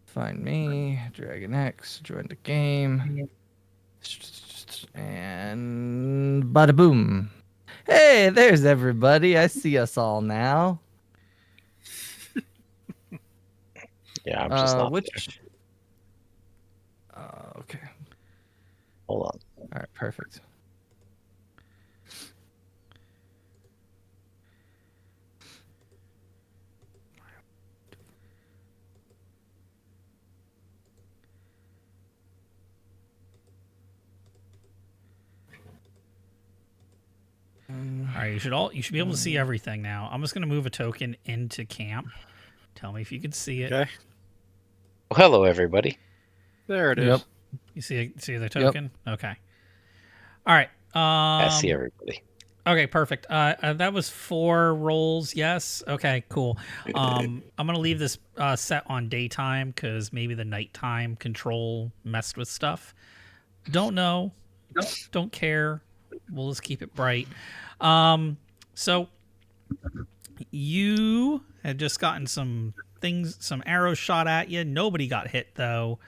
Find me. Dragon X. Join the game. And bada boom. Hey, there's everybody. I see us all now. Yeah, I'm just not. Which? Okay. Hold on. All right, perfect. All right, you should be able to see everything now. I'm just gonna move a token into camp. Tell me if you can see it. Okay. Well, hello, everybody. There it is. Yep. You see the token? Okay. All right. I see everybody. Okay, perfect. That was 4 rolls. Yes. Okay, cool. I'm gonna leave this set on daytime because maybe the nighttime control messed with stuff. Don't know. Don't care. We'll just keep it bright. So you had just gotten some arrows shot at you. Nobody got hit though,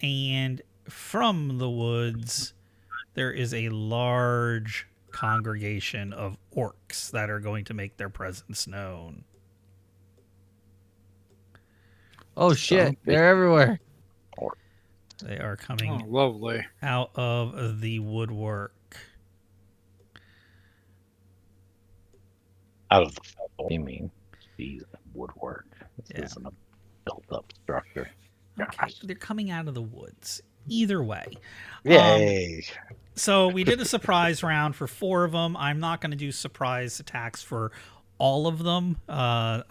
and from the woods there is a large congregation of orcs that are going to make their presence known. Oh shit! They're everywhere. They are Oh, coming lovely. out of the woodwork. Out of the fall, you mean? Jeez, woodwork. This Yeah. isn't a built-up structure. Okay, they're coming out of the woods. Either way. Yay! So we did a surprise round for 4 of them. I'm not going to do surprise attacks for all of them. I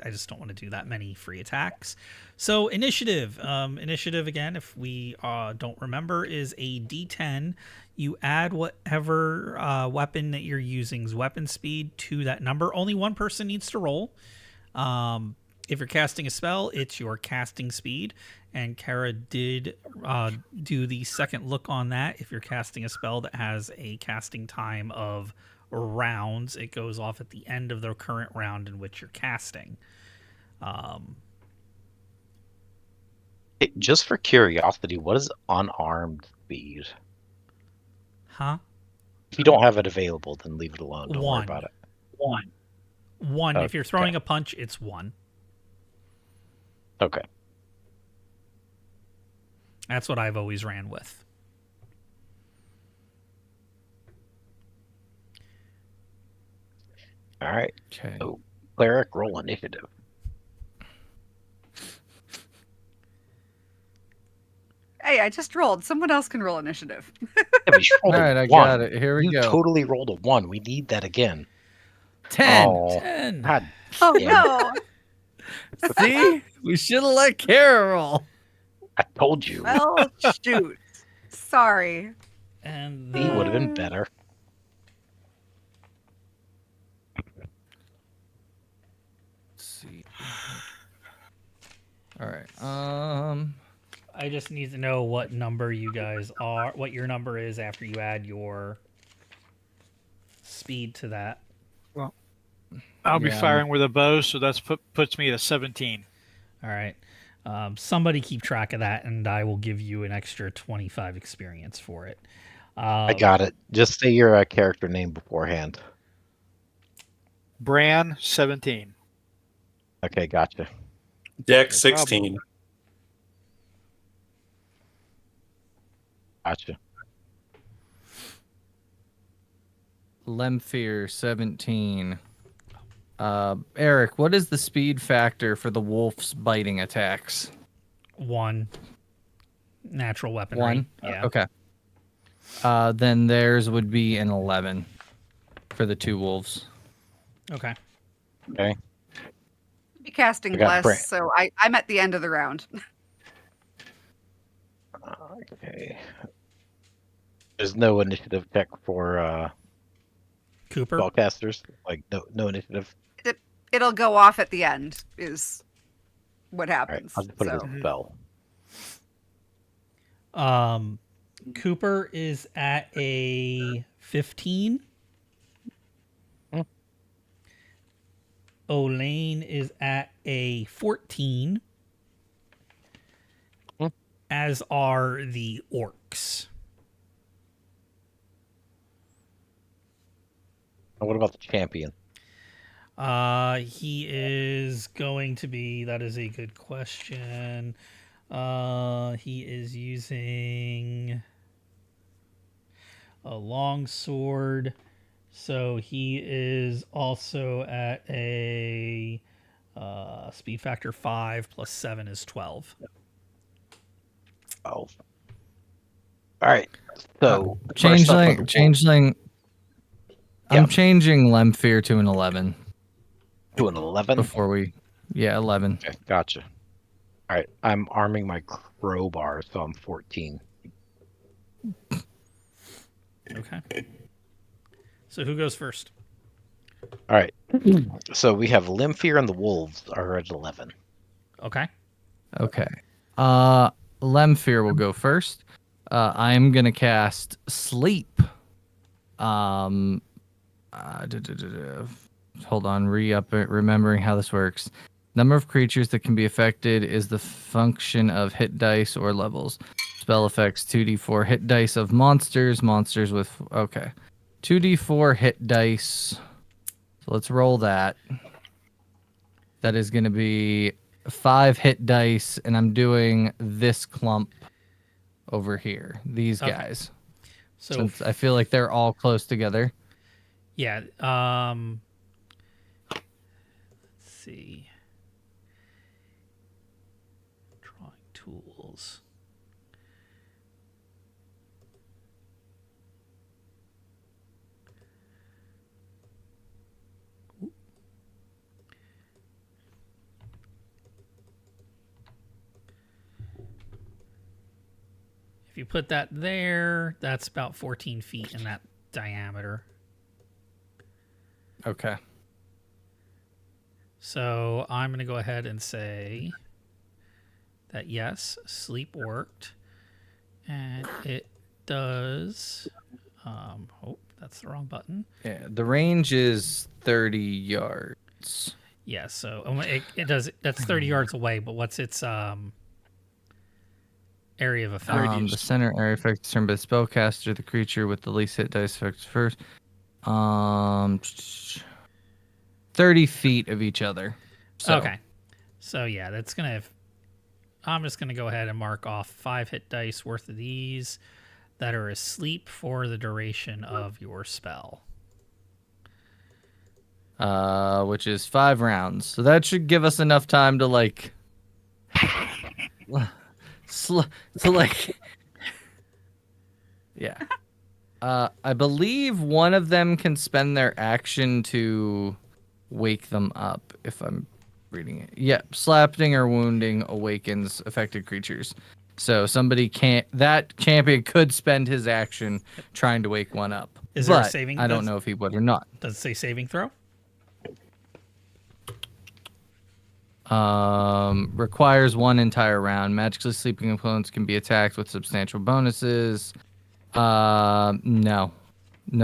just don't want to do that many free attacks. So initiative. Initiative, again, if we don't remember, is a D10. You add whatever weapon that you're using's weapon speed to that number. Only one person needs to roll. If you're casting a spell, it's your casting speed. And Kara did do the second look on that. If you're casting a spell that has a casting time of rounds, it goes off at the end of the current round in which you're casting. Hey, just for curiosity, what is unarmed speed? Huh? If you don't have it available, then leave it alone. Don't worry One. about it. One. If you're throwing Okay. a punch, it's 1. Okay. That's what I've always ran with. All right. Okay. So, cleric, roll initiative. Hey, I just rolled. Someone else can roll initiative. Yeah, but you rolled All a right, I 1. got it. Here we You go. totally rolled a 1. We need that again. 10. Oh, 10. God. Oh damn. no. See? We should have let Kara roll. I told you. Well, shoot. Sorry. And He would have been the better. Let's see. All right. I just need to know what number you guys are, what your number is after you add your speed to that. I'll be Yeah, firing with a bow, so that's puts me at a 17. All right. Somebody keep track of that, and I will give you an extra 25 experience for it. I got it. Just say your character name beforehand. Bran, 17. Okay, gotcha. Deck No 16. Gotcha. Lemfear 17. Eric, what is the speed factor for the wolf's biting attacks? 1 natural weaponry. 1? Yeah. Okay. Then theirs would be an 11 for the 2 wolves. Okay. Okay. Be casting I got Bran. bless, so I'm at the end of the round. Okay. There's no initiative check for Cooper. spellcasters. Like no initiative. It'll go off at the end. Is what All right, happens. I'll just put it So. as a spell. Cooper is at a 15. Hmm. Olaine is at a 14. Hmm. As are the orcs. And what about the champion? He is going to be. That is a good question. He is using a long sword, so he is also at a speed factor 5 plus 7 is 12. Oh. All right. So Changeling. Yeah. I'm changing Lemfear to an 11 to an 11. before we. Yeah, 11. Okay, gotcha. All right, I'm arming my crowbar, so I'm 14. Okay. So who goes first? All right. So we have Lemfear and the wolves are at 11. Okay. Okay. Lemfear will go first. I am gonna cast Sleep. Hold on, remembering how this works. Number of creatures that can be affected is the function of hit dice or levels. Spell effects 2d4 hit dice of monsters with 2d4 hit dice. So let's roll that. That is going to be 5 hit dice, and I'm doing this clump over here. These Okay. guys. So Since I feel like they're all close together. yeah. Let's see. Drawing tools. If you put that there, that's about 14 feet in that diameter. Okay. So I'm going to go ahead and say that yes, sleep worked. And it does. Oh, that's the wrong button. Yeah, the range is 30 yards. Yeah, so it does. That's 30 yards away, but what's its area of effect? The center area effect is determined by the spellcaster, the creature with the least hit dice effects first. 30 feet of each other. So. Okay. So yeah, that's gonna. I'm just gonna go ahead and mark off 5 hit dice worth of these that are asleep for the duration of your spell. Which is 5 rounds. So that should give us enough time to like. Yeah. I believe one of them can spend their action to wake them up, if I'm reading it. Yep, slapping or wounding awakens affected creatures. So that champion could spend his action trying to wake one up. Is there a But saving? I don't know if he would or not. Does it say saving throw? Requires 1 entire round. Magically sleeping opponents can be attacked with substantial bonuses. No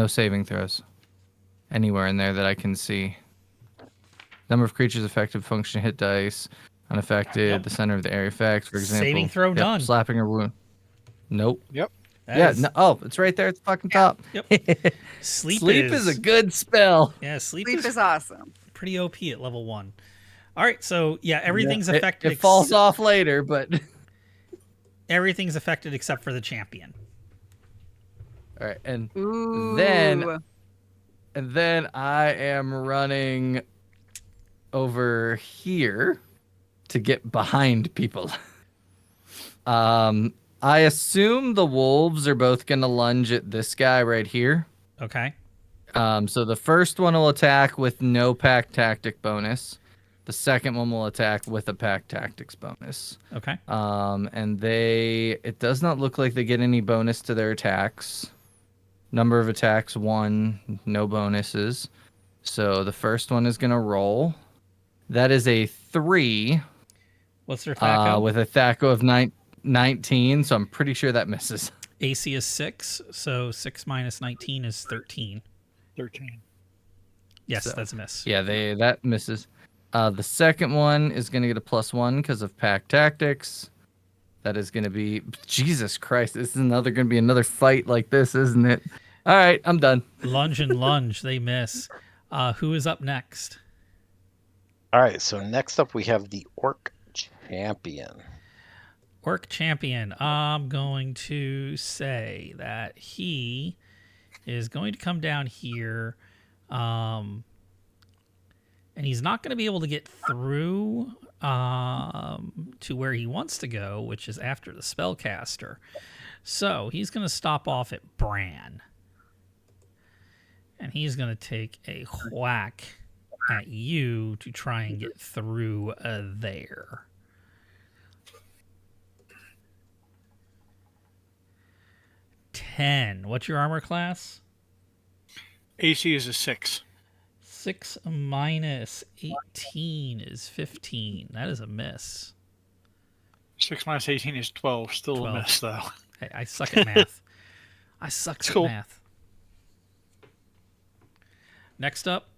saving throws anywhere in there that I can see. Number of creatures affected function hit dice. Unaffected. Yep. The center of the area effect, for example. Saving throw none. Slapping a wound. Nope. Yep. That is- No, oh, it's right there at the fucking top. Yep. Sleep is a good spell. Yeah, sleep Sleep is is awesome. pretty OP at level 1. All right, so yeah, everything's It- affected. It falls off later, but Everything's affected except for the champion. all right, and Ooh. then I am running over here to get behind people. I assume the wolves are both gonna lunge at this guy right here. Okay. So the first one will attack with no pack tactic bonus. The second one will attack with a pack tactics bonus. Okay. And it does not look like they get any bonus to their attacks. Number of attacks 1, no bonuses. So the first one is gonna roll. That is a 3 What's their THAC0? with a THAC0 of 19. So I'm pretty sure that misses. AC is 6, so 6 minus 19 is 13. 13. Yes, So, that's a miss. Yeah, that misses. The second one is going to get a +1 because of pack tactics. That is going to be Jesus Christ. This is going to be another fight like this, isn't it? All right, I'm done. Lunge and lunge, they miss. Who is up next? All right, so next up we have the Orc Champion. Orc champion. I'm going to say that he is going to come down here, and he's not going to be able to get through to where he wants to go, which is after the spellcaster. So he's going to stop off at Bran, and he's going to take a whack at you to try and get through there. What's your armor class? AC is a 6. 6 minus 18 is 15. That is a miss. 6 minus 18 is 12. Still 12. a miss, though. Hey, I suck at math. I suck at Cool. math. Next up,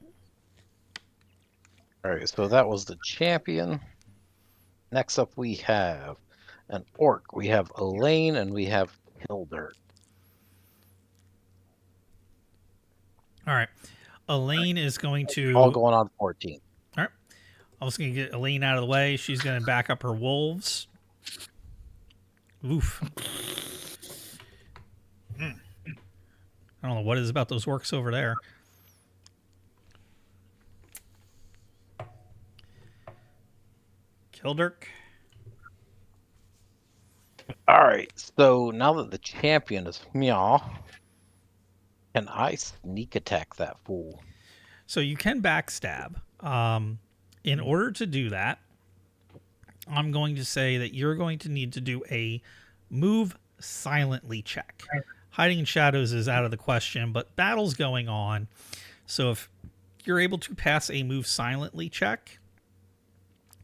All right, so that was the champion. Next up we have an Orc. We have Elaine and we have Hilder. all right. Elaine is going to. All going on 14. All right. I'm just going to get Elaine out of the way. She's going to back up her wolves. Oof. I don't know what is about those orcs over there. Kildirk. All right, so now that the champion is meow, can I sneak attack that fool? So you can backstab. In order to do that, I'm going to say that you're going to need to do a move silently check. Hiding in shadows is out of the question, but battle's going on. So if you're able to pass a move silently check,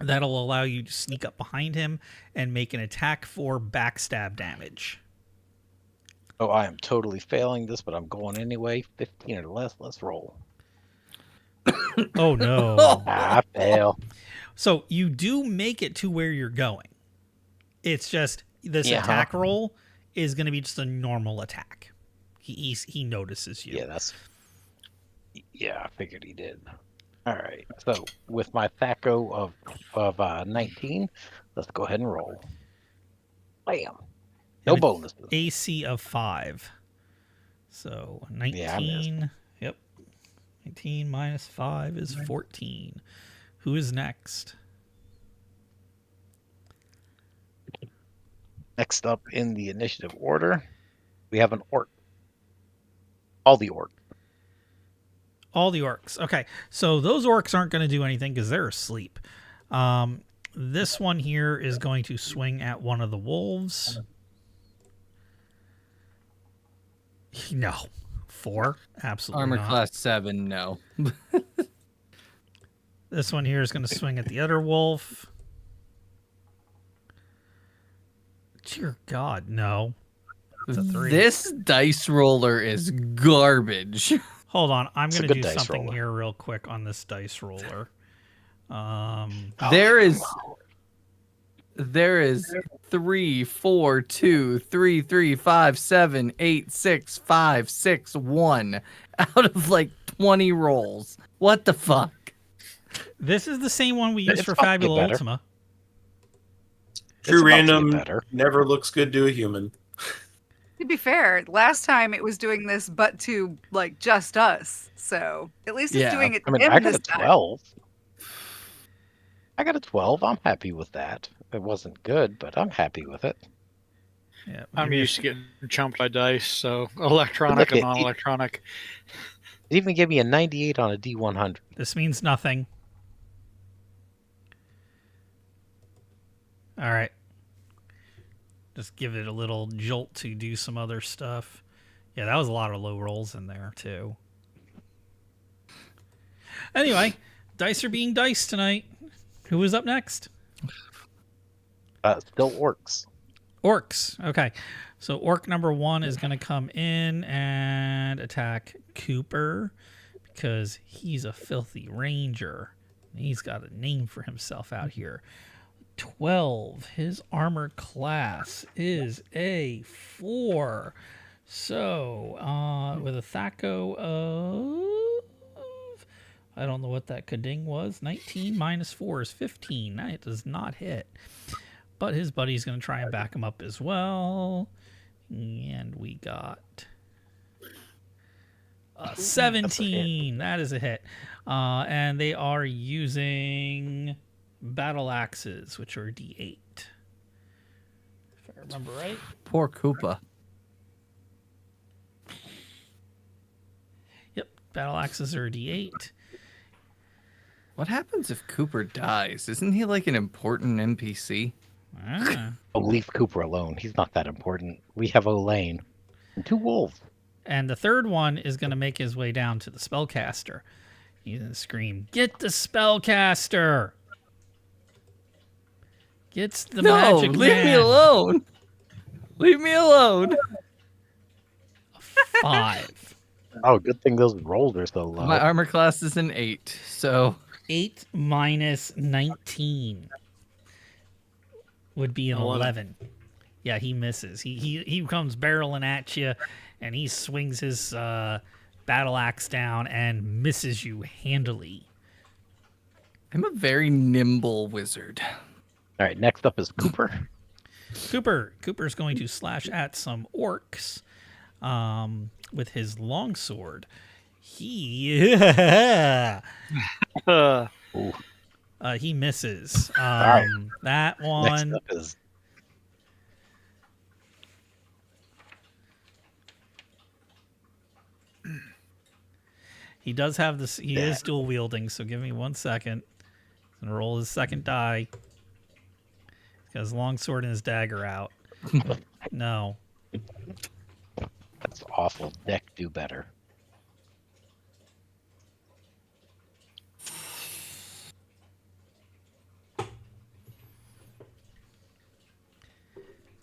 that'll allow you to sneak up behind him and make an attack for backstab damage. Oh, I am totally failing this, but I'm going anyway. 15 or less. Let's roll. Oh, no. I fail. So you do make it to where you're going. It's just this attack roll is going to be just a normal attack. He notices you. Yeah, I figured he did. All right. So with my THAC0 of 19, let's go ahead and roll. Bam. No And bonus. AC of 5. So 19. Yeah, Yep. 19 minus 5 is 14. Who is next? Next up in the initiative order, we have an Orc. All the Orc. All the orcs. Okay, so those orcs aren't going to do anything because they're asleep. This one here is going to swing at one of the wolves. No. 4? Absolutely Armor not. class 7, no. This one here is going to swing at the other wolf. Dear God, no. That's a 3. This dice roller is garbage. Hold on, I'm It's a going to good do dice something roller. here real quick on this dice roller. There is 3, 4, 2, 3, 3, 5, 7, 8, 6, 5, 6, 1 out of like 20 rolls. What the fuck? This is the same one we used It's for about to get Fabula better. Ultima. True It's about to get random better. never looks good to a human. To be fair, last time it was doing this, but to like just us. So at least it's Yeah. doing it I to mean, him I got this a time. 12. I got a 12. I'm happy with that. It wasn't good, but I'm happy with it. Yeah, I'm give me a used to getting chumped by dice, so electronic Look and at- non-electronic. It even gave me a 98 on a D100. This means nothing. All right. Just give it a little jolt to do some other stuff. Yeah, that was a lot of low rolls in there, too. Anyway, dice are being diced tonight. Who is up next? Still orcs. Orcs. Okay. So orc number 1 is going to come in and attack Kuiper because he's a filthy ranger. He's got a name for himself out here. 12. His armor class is a 4. So, with a THACO of... I don't know what that Kading was. 19 minus 4 is 15. That does not hit. But his buddy's going to try and back him up as well. And we got... 17. That is a hit. And they are using battle axes, which are D8. If I remember right. Poor Koopa. Yep, battle axes are D8. What happens if Cooper dies? Isn't he like an important NPC? Ah. Oh, leave Cooper alone. He's not that important. We have Olaine. And 2 wolves. And the third one is going to make his way down to the spellcaster. He's going to scream, "Get the spellcaster!" Gets the magic leave me man. alone. Leave me alone. 5. Oh, good thing those rolls are so low. My armor class is an 8, so 8 minus 19 would be an 11. Yeah, he misses. He comes barreling at you, and he swings his battle axe down and misses you handily. I'm a very nimble wizard. All right, next up is Cooper. Cooper's going to slash at some orcs with his longsword. He Ooh. he misses. right. That Next one. up is He does have this. He is dual wielding. So give me 1 second. He's gonna roll his second die. He's got his longsword and his dagger out. No. That's awful. Deck do better.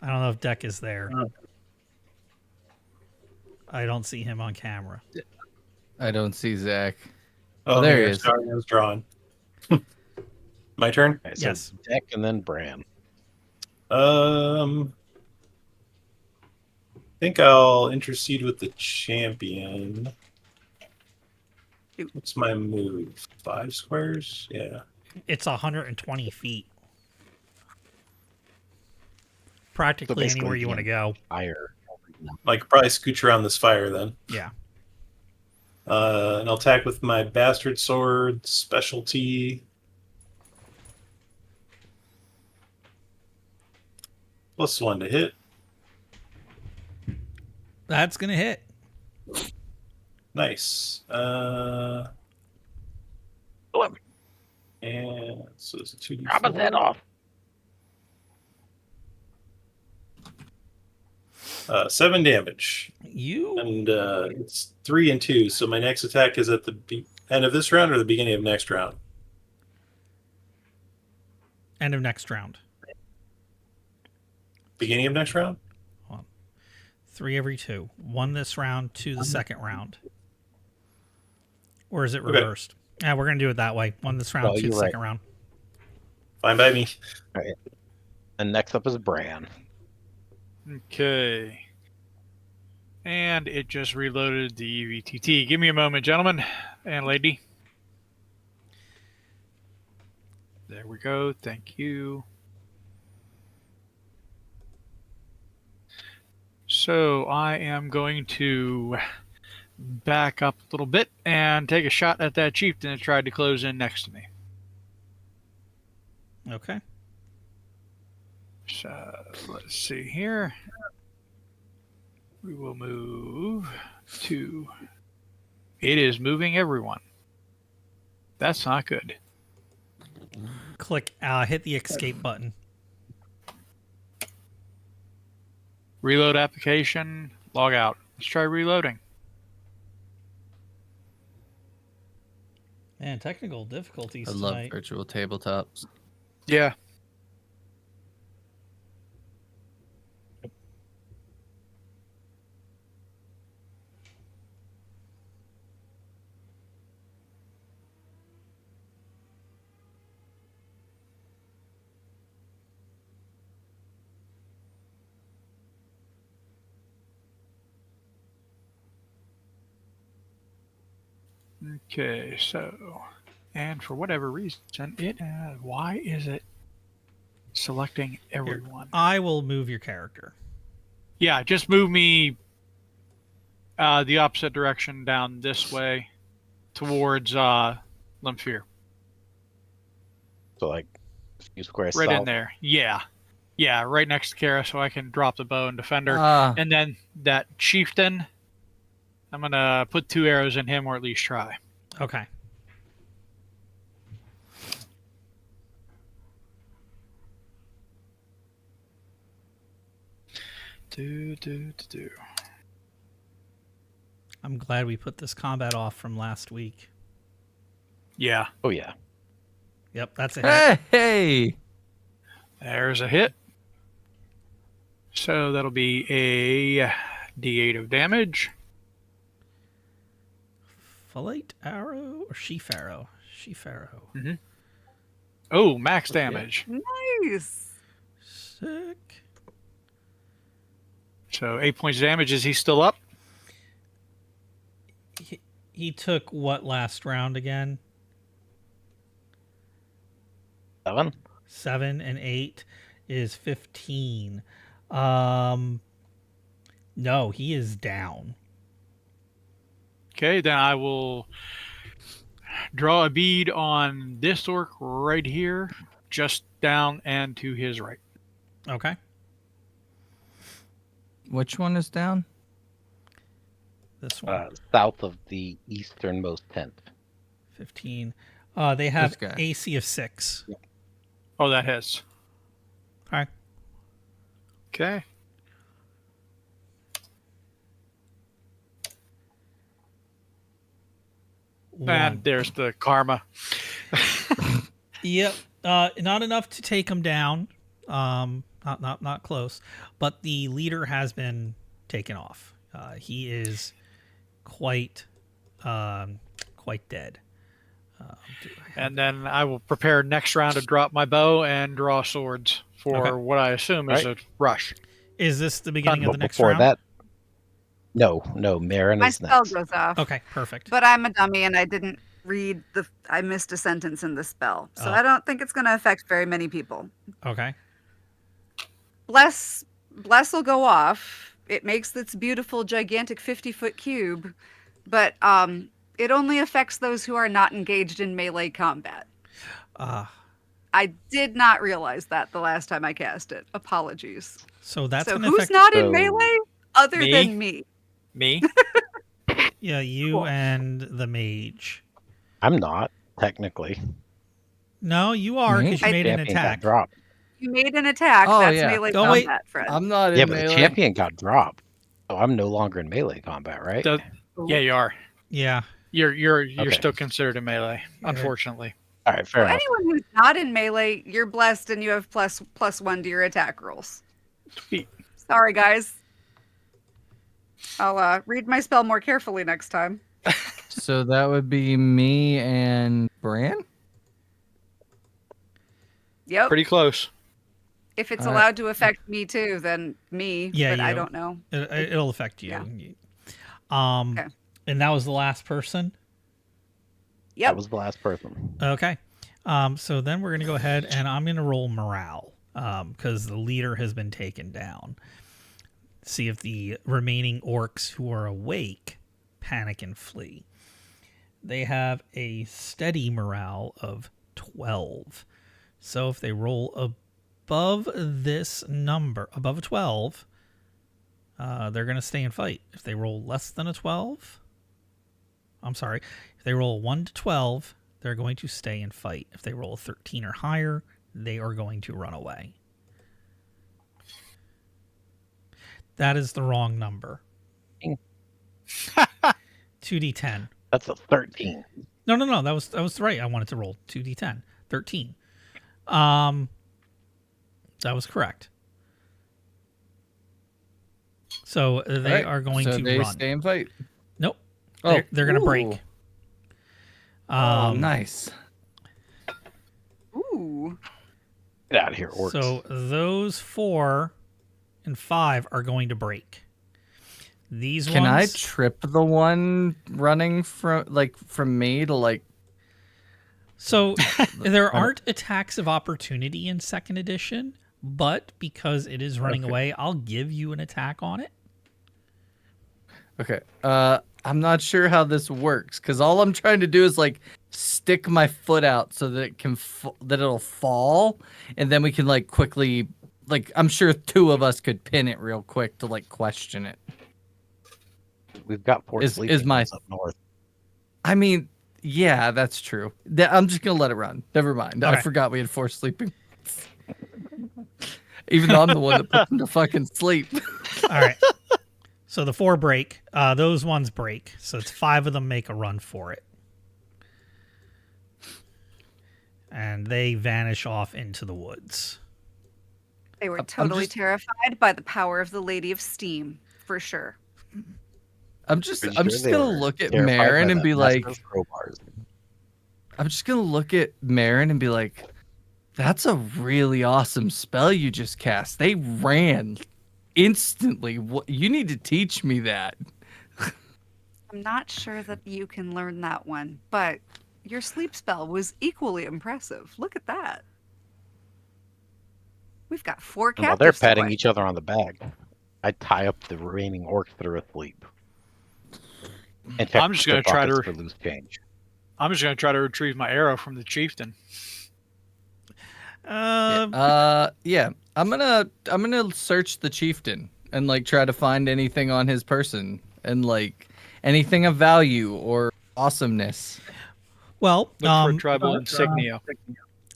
I don't know if Deck is there. I don't see him on camera. I don't see Zach. Oh, there he here, is. sorry, I was drawn. My turn. Okay, so Yes. Deck and then Bran. I think I'll intercede with the champion. What's my move? 5 squares? Yeah. It's 120 feet. Practically basically anywhere you want to go. Fire. I could probably scooch around this fire then. Yeah. And I'll attack with my bastard sword specialty. +1 to hit. That's gonna hit. Nice. And so it's a 2d4. Drop his head off. 7 damage. You And it's 3 and 2. So my next attack is at the end of this round or the beginning of next round? end of next round. Beginning of next round? 3 every 2. 1 this round, 2 the second round. Or is it Okay. reversed? Yeah, we're gonna do it that way. One this round, No, two you're second round. Fine by me. And next up is Bran. Okay. And it just reloaded the EVTT. Give me a moment, gentlemen and lady. There we go. Thank you. So I am going to back up a little bit and take a shot at that chieftain that tried to close in next to me. Okay. So let's see here. We will move to. It is moving everyone. That's not good. Click. Hit the escape button. Reload application. Log out. Let's try reloading. Man, technical difficulties I love tonight. virtual tabletops. Yeah. Okay, so, and for whatever reason, why is it selecting everyone? I will move your character. Yeah, just move me the opposite direction down this way towards Lemfear. So like a few squares Right south. in there. Yeah. Yeah, right next to Kara so I can drop the bow and defend her. Ah, And then that chieftain, I'm going to put 2 arrows in him or at least try. Okay. Do. I'm glad we put this combat off from last week. Yeah, Oh yeah. Yep, that's a hit. hey! there's a hit. So that'll be a D8 of damage. Fillet arrow or sheaf arrow? Sheaf arrow. Oh, max damage. Nice. Sick. So 8 points of damage. Is he still up? He took what last round again? 7. 7 and 8 is 15. No, he is down. Okay, then I will draw a bead on this orc right here, just down and to his right. Okay. Which one is down? This one. South of the easternmost tent. 15. They have This guy. AC of 6. Oh, that hits. Okay. Okay. One. And there's the karma. Yep. Not enough to take him down. Not close. But the leader has been taken off. He is quite dead. And then I will prepare next round to drop my bow and draw swords for Okay. what I assume is a rush. Is this the beginning of But the next before round? that, no, Marin My is spell next. goes off. Okay, perfect. But I'm a dummy and I didn't read I missed a sentence in the spell. So Oh. I don't think it's going to affect very many people. Okay. Bless will go off. It makes this beautiful, gigantic 50-foot cube, but it only affects those who are not engaged in melee combat. I did not realize that the last time I cast it. Apologies. So that's So going to who's affect not in So- melee other Me? than me? Me? yeah, you Cool. and the mage. I'm not technically. No, you are because you I- made an Champion got attack. dropped. You made an attack. Oh, That's yeah. melee Oh, wait. combat, Fred. I'm not in Yeah, but the melee. champion got dropped, so I'm no longer in melee combat, right? Does- yeah, you are. Yeah. You're Okay. still considered a melee, Yeah. unfortunately. All right, fair So enough. anyone who's not in melee, you're blessed and you have +1 to your attack rolls. Sweet. Sorry, guys. I'll read my spell more carefully next time. So that would be me and Bran? Yep. Pretty close. If it's Alright. allowed to affect me too, then me. Yeah, but I you. don't know. It'll affect you. Yeah. Um, Okay. and that was the last person. That Yep. was the last person. Okay. So then we're gonna go ahead and I'm gonna roll morale because the leader has been taken down. See if the remaining orcs who are awake panic and flee. They have a steady morale of 12. So if they roll above this number, above a 12, they're going to stay and fight. If they roll less than a 12, I'm sorry, if they roll 1 to 12, they're going to stay and fight. If they roll a 13 or higher, they are going to run away. That is the wrong number. 2d10. That's a 13. No. That was right. I wanted to roll 2d10. 13. That was correct. So they Alright, are going so to they run. stay and fight. Nope. Oh, They're going to break. ooh. Oh, nice. Ooh. Get out of here, orcs. So those 4 and 5 are going to break. These Can I ones. trip the one running from me to like? So there aren't attacks of opportunity in 2nd edition, but because it is running Okay. away, I'll give you an attack on it. Okay. I'm not sure how this works because all I'm trying to do is like stick my foot out so that it can that it'll fall, and then we can like quickly like I'm sure 2 of us could pin it real quick to like question it. We've got Fort is Sleeping my- up north. I mean, yeah, that's true. I'm just gonna let it run. Never mind. I Okay. forgot we had 4 sleeping. Even though I'm the one that put them to fucking sleep. All right. So the 4 break. Those ones break. So it's 5 of them make a run for it. And they vanish off into the woods. They were I'm totally just- terrified by the power of the Lady of Steam, for sure. I'm just Pretty I'm sure just they gonna were look at terrified by Marin and that be master like, of crowbars. I'm just gonna look at Marin and be like, that's a really awesome spell you just cast. They ran instantly. What you need to teach me that. I'm not sure that you can learn that one, but your sleep spell was equally impressive. Look at that. We've got 4 And while captives. they're to patting question. each other on the back, I tie up the remaining orcs that are asleep. And check I'm just their gonna try pockets to- for loose change. I'm just gonna try to retrieve my arrow from the chieftain. Yeah. I'm gonna search the chieftain and like try to find anything on his person and like anything of value or awesomeness. Well, Look for a tribal insignia.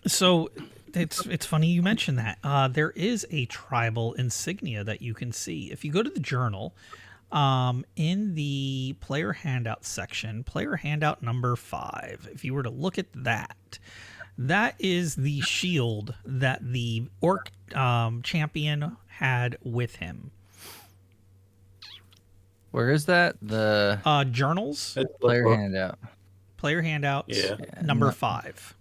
so it's funny you mentioned that. There is a tribal insignia that you can see if you go to the journal. In the player handout section, player handout number 5. If you were to look at that, that is the shield that the orc champion had with him. Where is that? The Journals, It's the player book. handout. player handouts, Yeah. number no- 5.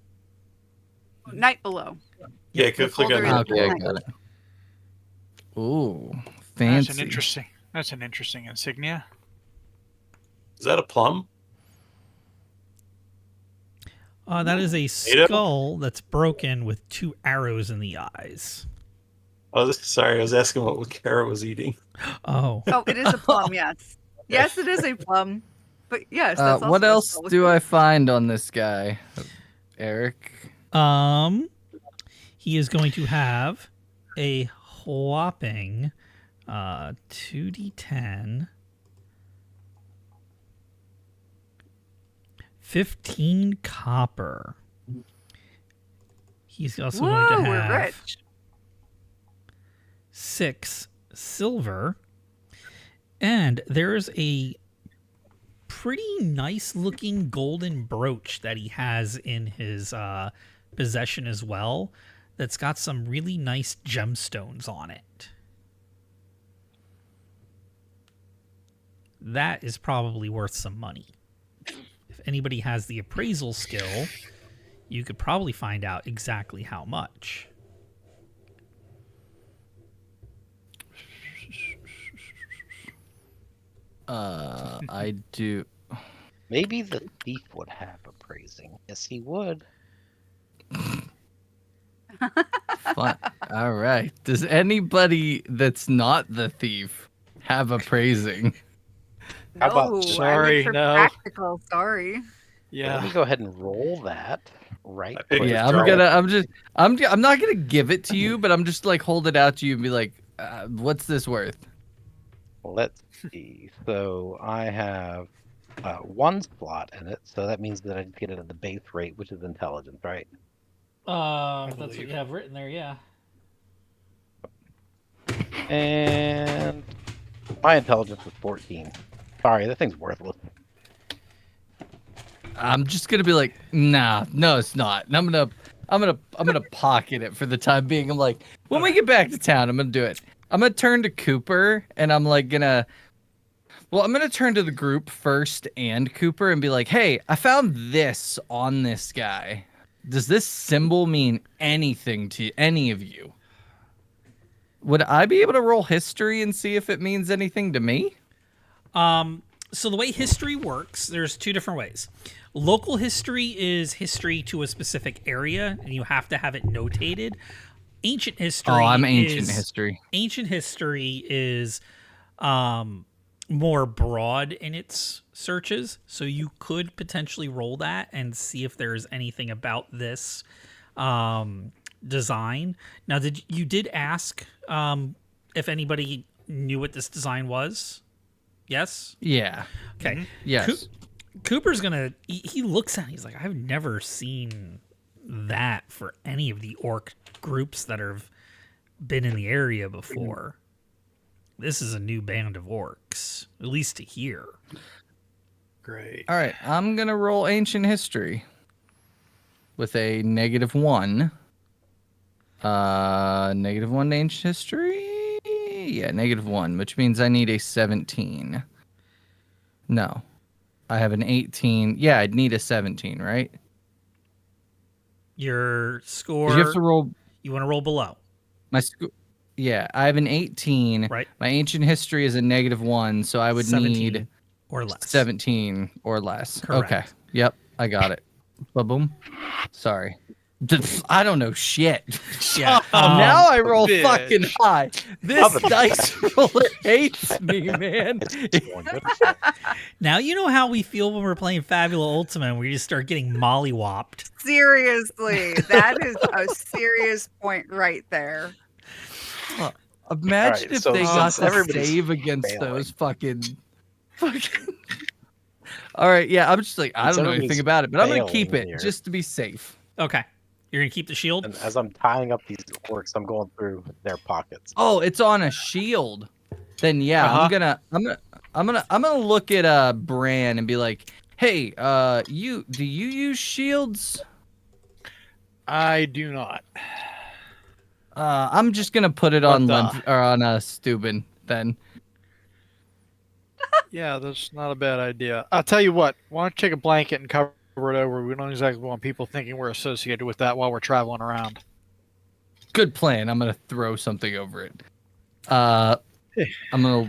Night below. Yeah, go The click on folder the is Okay, I behind. got it. Ooh, That's fancy. an interesting insignia. Is that a plum? That is a skull that's broken with 2 arrows in the eyes. Oh, sorry. I was asking what Kara was eating. Oh, Oh, it is a plum, yes. Yes, it is a plum. But yes, that's also What a else spell with do it. I find on this guy, Eric? he is going to have a whopping 2d10, 15 copper. He's also Whoa, going to we're have rich. 6 silver, and there's a pretty nice looking golden brooch that he has in his possession as well, that's got some really nice gemstones on it. That is probably worth some money. If anybody has the appraisal skill, you could probably find out exactly how much. I do. Maybe the thief would have appraising. Yes, he would. Fun. All right. Does anybody that's not the thief have appraising? How about No, just- I went Sorry, for no. practical. Sorry. Let Yeah. me go ahead and roll that right I picked quick. Yeah, Withdraw. I'm not gonna give it to you, but I'm just like hold it out to you and be like, what's this worth? Let's see. So I have one slot in it, so that means that I just get it at the base rate, which is intelligence, right? That's what you have written there, yeah. And my intelligence is 14. Sorry, that thing's worthless. I'm just gonna be like, nah, no, it's not. And I'm gonna pocket it for the time being. I'm like, when we get back to town, I'm gonna do it. I'm gonna turn to Kuiper and I'm gonna turn to the group first and Kuiper and be like, hey, I found this on this guy. Does this symbol mean anything to any of you? Would I be able to roll history and see if it means anything to me? So the way history works, there's two different ways. Local history is history to a specific area, and you have to have it notated. Ancient history. Oh, I'm ancient is- history. Ancient history is more broad in its searches, so you could potentially roll that and see if there's anything about this design. Now, you did ask if anybody knew what this design was? Yes? Yeah. Okay. Yes. Cooper's gonna he looks at it, he's like, I've never seen that for any of the orc groups that have been in the area before. This is a new band of orcs, at least to hear. Great. All right, I'm gonna roll ancient history with a -1. -1 to ancient history. Yeah, -1, which means I need a 17. No, I have an 18. Yeah, I'd need a 17, right? Your 'Cause score, you have to roll you want to roll below, my score. Yeah, I have an 18. right? My ancient history is a -1, so I would 17 need or less. 17 or less. Correct. Okay. Yep, I got it. Ba-boom. Sorry. I don't know shit. Yeah. Now I roll bitch. fucking high. This Other- dice roller hates me, man. It's going good. Now you know how we feel when we're playing Fabula Ultima and we just start getting mollywopped. Seriously, that is a serious point right there. Imagine Alright, if so they got since to everybody's save against failing. those fucking. All right, yeah, I'm just like, I Since don't know everybody's anything about it, but I'm going to keep failing it here. just to be safe. Okay. You're gonna keep the shield? And as I'm tying up these orcs, I'm going through their pockets. Oh, it's on a shield. Then yeah, Uh-huh. I'm gonna look at Bran and be like, "Hey, do you use shields?" I do not. I'm just gonna put it on What Steuben then. Yeah, that's not a bad idea. I'll tell you what. Why don't you take a blanket and cover it over? We don't exactly want people thinking we're associated with that while we're traveling around. Good plan. I'm gonna throw something over it. I'm gonna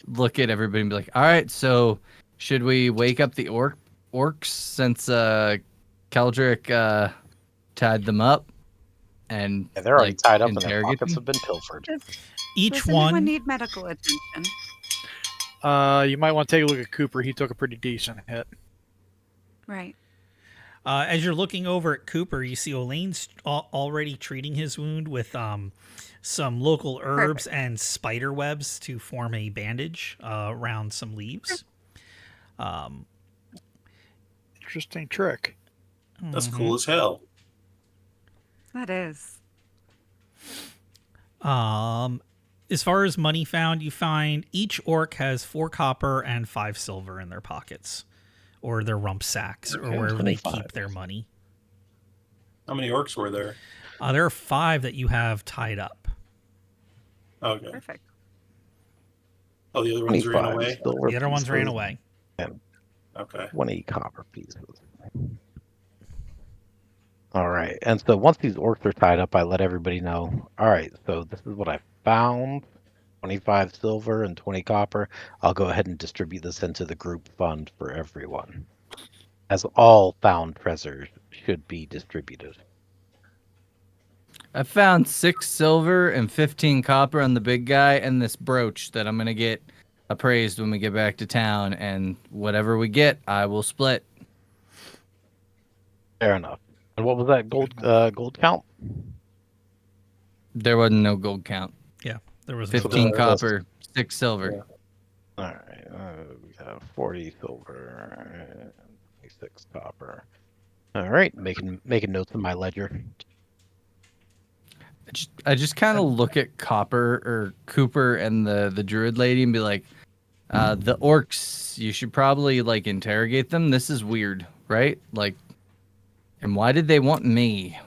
look at everybody and be like, "All right, so should we wake up the orcs since Keldrick tied them up and Yeah, they're already like, tied up and their interrogate pockets them?" have been pilfered. Each Does anyone one need medical attention? You might want to take a look at Cooper. He took a pretty decent hit. Right. as you're looking over at Cooper, you see Elaine's already treating his wound with some local herbs and spider webs to form a bandage around some leaves. Interesting trick. That's cool as hell. That is. As far as money found, you find each orc has 4 copper and 5 silver in their pockets, or their rump sacks, or Okay, wherever they 25. keep their money. How many orcs were there? There are 5 that you have tied up. Okay. Perfect. Oh, the other ones ran 25 away. silver The other ones ran pieces. away. Okay. 20 copper pieces. All right. And so once these orcs are tied up, I let everybody know. All right. So this is what I found. 25 silver and 20 copper. I'll go ahead and distribute this into the group fund for everyone, as all found treasures should be distributed. I found 6 silver and 15 copper on the big guy, and this brooch that I'm gonna get appraised when we get back to town. And whatever we get, I will split. Fair enough. And what was that gold count? There wasn't no gold count. Yeah, there was 15 the- copper, 6 silver. Yeah. All right. We have 40 silver, 26 copper. All right. Making notes in my ledger. I just kind of look at Kuiper and the druid lady and be like, the orcs, you should probably like interrogate them. This is weird, right? Like, and why did they want me?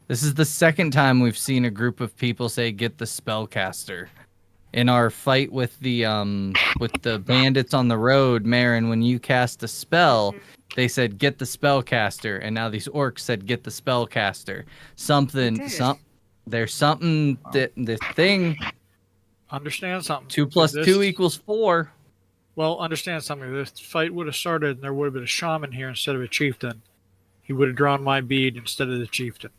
This is the second time we've seen a group of people say get the spellcaster. In our fight with the bandits on the road, Marin, when you cast a spell, they said get the spellcaster, and now these orcs said get the spellcaster. There's something that this thing Understand something. 2 plus This- 2 equals 4. Well, understand something. This fight would have started, and there would have been a shaman here instead of a chieftain. He would have drawn my bead instead of the chieftain.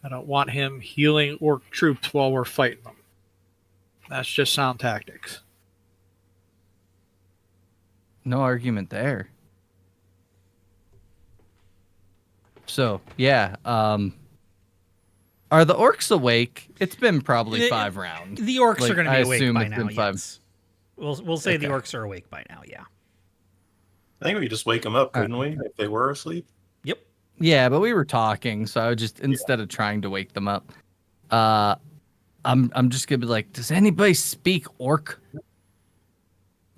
I don't want him healing orc troops while we're fighting them. That's just sound tactics. No argument there. So, yeah, are the orcs awake? It's been probably 5 rounds. The orcs Like, are going to I be awake assume by it's now. been 5. Yes. We'll say the Okay. orcs are awake by now. Yeah. I think we could just wake them up, couldn't we? If they were asleep. Yep. Yeah, but we were talking, so I would just instead of trying to wake them up, I'm just gonna be like, does anybody speak orc?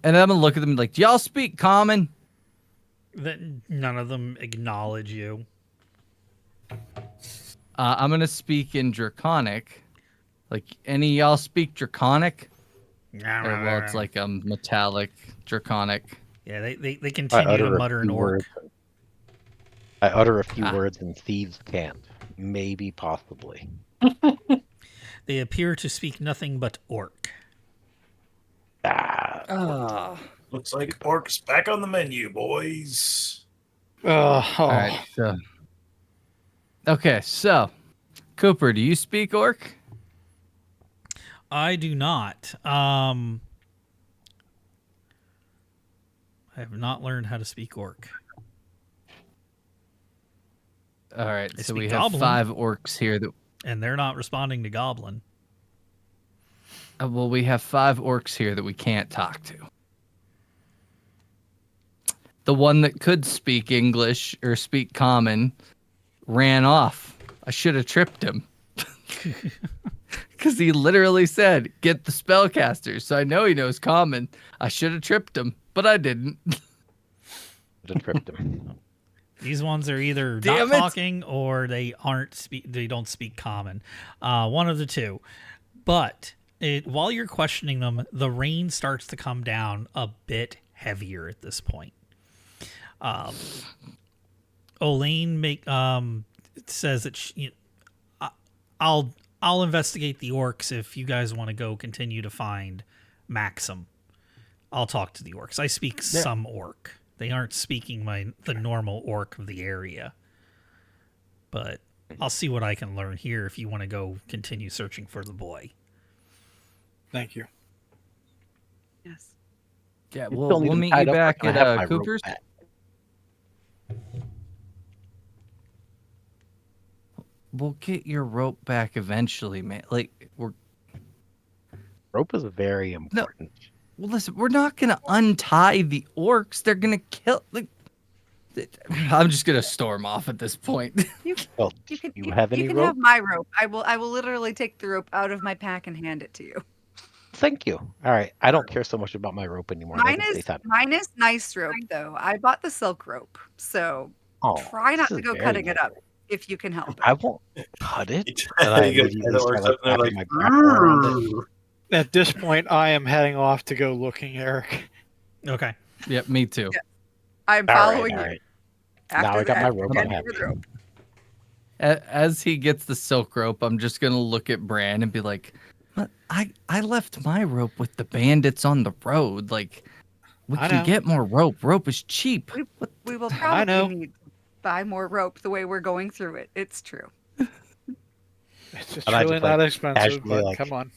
And I'm gonna look at them like, do y'all speak common? Then none of them acknowledge you. I'm gonna speak in Draconic. Like, any of y'all speak Draconic? Or, well, it's like a metallic Draconic. Yeah, they I continue to utter a mutter an few orc. words. I utter a few Ah. words and thieves can't. Maybe, possibly. They appear to speak nothing but orc. Ah, Looks like orcs back on the menu, boys. All right. So. Okay, so Kuiper, do you speak orc? I do not. I have not learned how to speak orc. All right. I So we speak have Goblin. 5 orcs here that. And they're not responding to Goblin. Well, we have 5 orcs here that we can't talk to. The one that could speak English or speak common ran off. I should have tripped him. Because he literally said, get the spellcaster. So I know he knows common. I should have tripped him, but I didn't. tripped him. These ones are either Damn not it. talking or they don't speak common. One of the two. But while you're questioning them, the rain starts to come down a bit heavier at this point. Olaine says that I'll investigate the orcs if you guys want to go continue to find Maxim. I'll talk to the orcs. I speak some orc. They aren't speaking the normal orc of the area. But I'll see what I can learn here if you want to go continue searching for the boy. Thank you. Yes. Yeah, You we'll still need them meet tied you up, or back can I at have my rope Cooper's. back? We'll get your rope back eventually, man. Like, Rope is very important. well, listen, we're not gonna untie the orcs. They're gonna kill. Like, I'm just gonna storm off at this point. Well, You can, do you have any can rope? have my rope. I will literally take the rope out of my pack and hand it to you. Thank you. All right. I don't care so much about my rope anymore. I Mine can say is something. nice rope though. I bought the silk rope, so Oh, try not this to is go very cutting it nice. up if you can help it. I won't cut it. You And I get immediately the start, orcs up and they're wrapping like, my grapple around it. "Rrrr." At this point, I am heading off to go looking, Eric. Okay. Yep, me too. Yeah. I'm All right, following all you. right. After Now I got that, my rope. I'm hand me happy. the rope. As he gets the silk rope, I'm just gonna look at Bran and be like, "But I left my rope with the bandits on the road. Like, we I can know. get more rope. Rope is cheap." We will I know. probably need to buy more rope the way we're going through it. It's true. It's And I really just, like, not expensive, casually, but like- come on.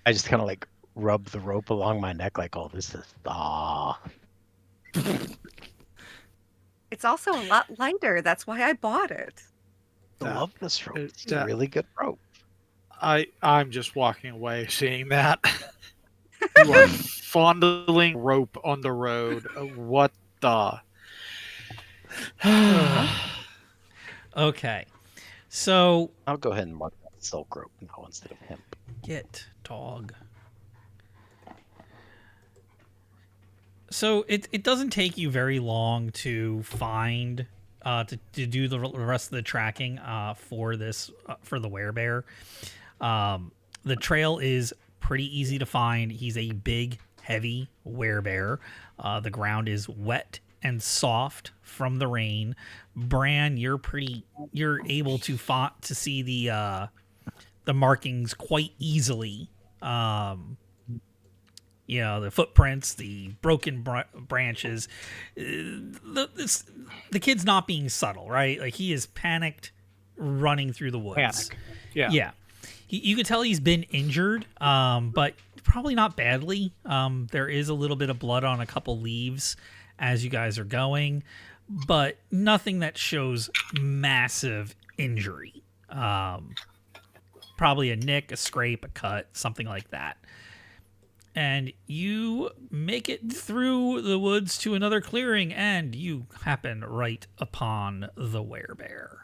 I just kind of like rub the rope along my neck, like, oh, this is It's also a lot lighter. That's why I bought it. I Yeah. love this rope. It's, It's a really good rope. I'm just walking away seeing that. You are fondling rope on the road. What the? Okay. So I'll go ahead and mark that silk rope now instead of hemp. get dog. So it doesn't take you very long to find to do the rest of the tracking for this for the werebear. The trail is pretty easy to find. He's a big, heavy werebear. The ground is wet and soft from the rain. Bran, you're able to see the markings quite easily. The footprints, the broken branches. The kid's not being subtle, right? Like, he is panicked, running through the woods. Panic. Yeah. Yeah. You could tell he's been injured, but probably not badly. There is a little bit of blood on a couple leaves as you guys are going, but nothing that shows massive injury. Probably a nick, a scrape, a cut, something like that. And you make it through the woods to another clearing, and you happen right upon the werebear.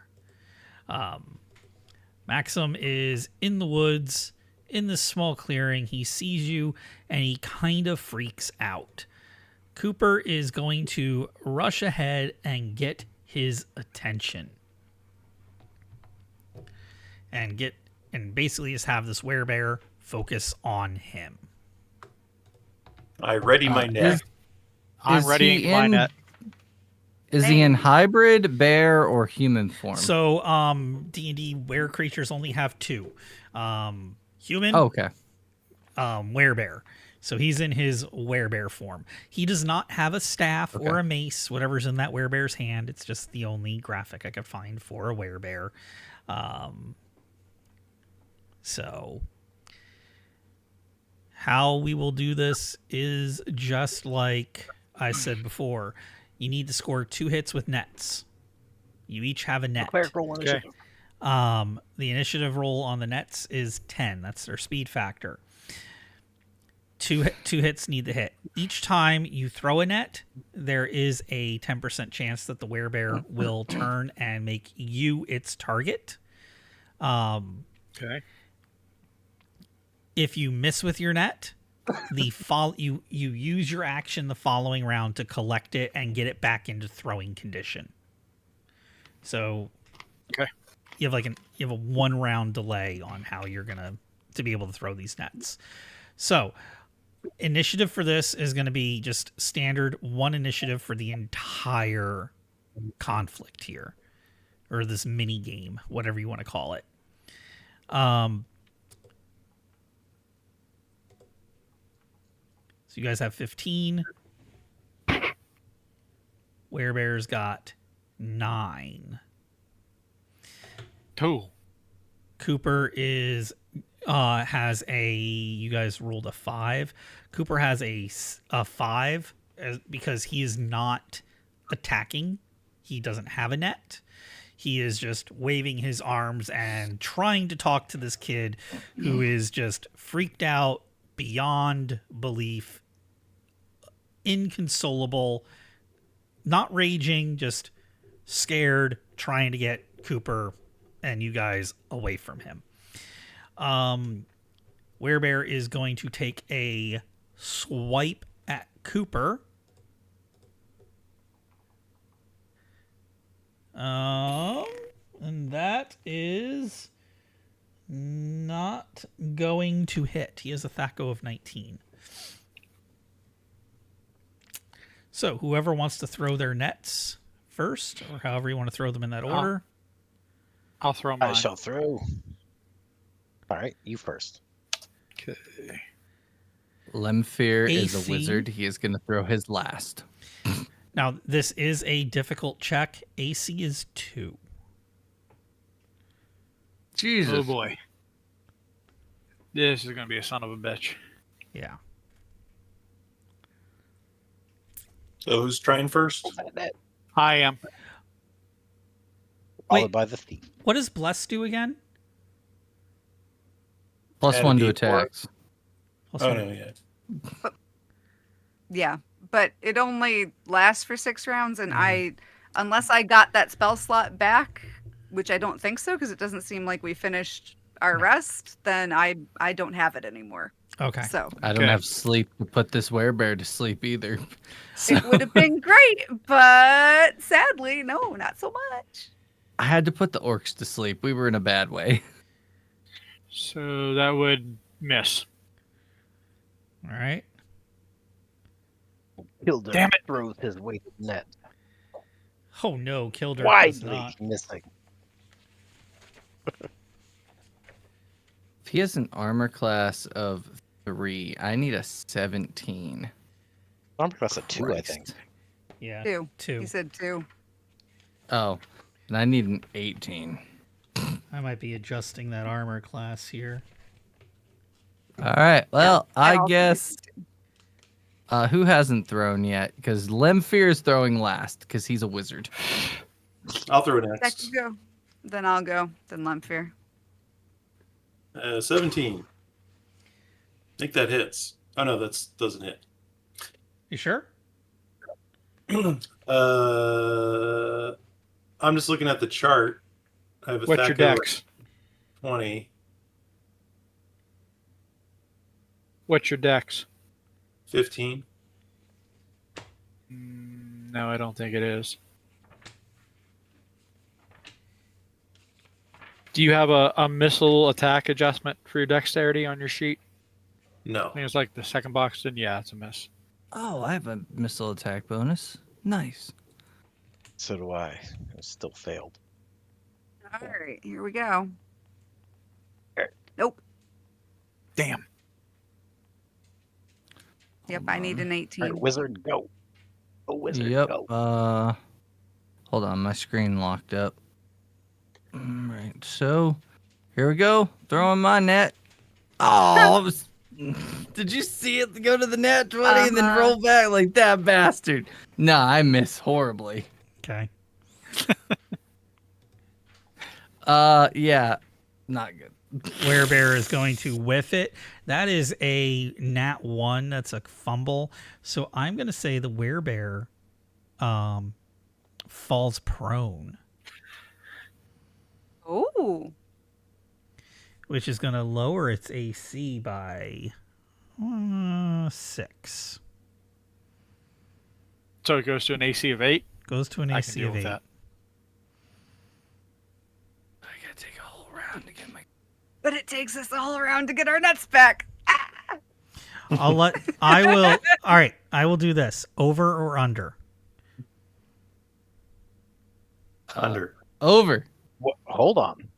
Maxim is in the woods, in this small clearing. He sees you, and he kind of freaks out. Kuiper is going to rush ahead and get his attention. And basically just have this werebear focus on him. I ready my net. I'm Is readying he my in- net. Is he in hybrid, bear, or human form? So, D&D were creatures only have two. Human, Oh, okay. werebear. So he's in his werebear form. He does not have a staff or a mace, whatever's in that werebear's hand. It's just the only graphic I could find for a werebear. So how we will do this is just like I said before. You need to score 2 hits with nets. You each have a net. Okay. The initiative roll on the nets is 10. That's their speed factor. Two hits need to hit. Each time you throw a net, there is a 10% chance that the werebear will turn and make you its target. Okay. If you miss with your net, you use your action the following round to collect it and get it back into throwing condition. So, Okay. you have a 1 round delay on how you're to be able to throw these nets. So, initiative for this is going to be just standard 1 initiative for the entire conflict here, or this mini game, whatever you want to call it. So you guys have 15. Werebear's got 9. Cool. Kuiper has you guys rolled a 5. Kuiper has a 5 because he is not attacking. He doesn't have a net. He is just waving his arms and trying to talk to this kid who is just freaked out beyond belief, inconsolable, not raging, just scared, trying to get Kuiper and you guys away from him. Werebear is going to take a swipe at Kuiper. And that is not not going to hit. He has a THAC0 of 19. So whoever wants to throw their nets first, or however you want to throw them in that order. I'll throw mine. I shall throw. All right, you first. Okay. Lemfear is AC. a wizard. He is going to throw his last. Now, this is a difficult check. AC is 2. Jesus. Oh boy. This is going to be a son of a bitch. Yeah. So who's trying first? I am. Followed Wait. by the thief. What does Bless do again? Plus Add a 1 to D4. attacks. Plus Oh one. no, yeah. Yeah, but it only lasts for 6 rounds, and unless I got that spell slot back, which I don't think so, because it doesn't seem like we finished our rest, then I don't have it anymore. Okay. So I don't Okay. have sleep to put this werebear to sleep either. So it would have been great, but sadly, no, not so much. I had to put the orcs to sleep. We were in a bad way. So that would miss. All right. Kildare Damn it. throws his weighted net Oh no, Kildare does widely not. missing. If he has an armor class of 3, I need a 17. Armor class of 2, I Christ. think. Yeah. 2. 2. He said 2. Oh, and I need an 18. I might be adjusting that armor class here. All right. Well, I also guess did who hasn't thrown yet? Because Lemfear is throwing last because he's a wizard. I'll throw it That next. could go. Then I'll go. Then Lemfear. 17. I think that hits. Oh no, that doesn't hit. You sure? I'm just looking at the chart. I have a What's your THAC0 of dex? 20, What's your dex? 15. No, I don't think it is. Do you have a missile attack adjustment for your dexterity on your sheet? No. I think it's like the second box. Then yeah, it's a miss. Oh, I have a missile attack bonus. Nice. So do I. I still failed. All right, here we go. There. Nope. Damn. Yep, Hold I need on. an All 18. right, wizard, go. Go, wizard, Yep. go. Hold on, my screen locked up. All right, so here we go. Throwing my net. Oh, did you see it go to the net 20 and then Uh-huh. roll back like that bastard? Nah, I miss horribly. Okay. Yeah, not good. Werebear is going to whiff it. That is a nat 1. That's a fumble. So I'm going to say the Werebear falls prone, Oh, which is going to lower its AC by 6. So it goes to an AC of 8. Goes to an I can AC deal of with 8. that. I gotta take a whole round to get my. but it takes us all around to get our nuts back. Ah! I will. All right. I will do this. Over or under? Under. Over. Hold on.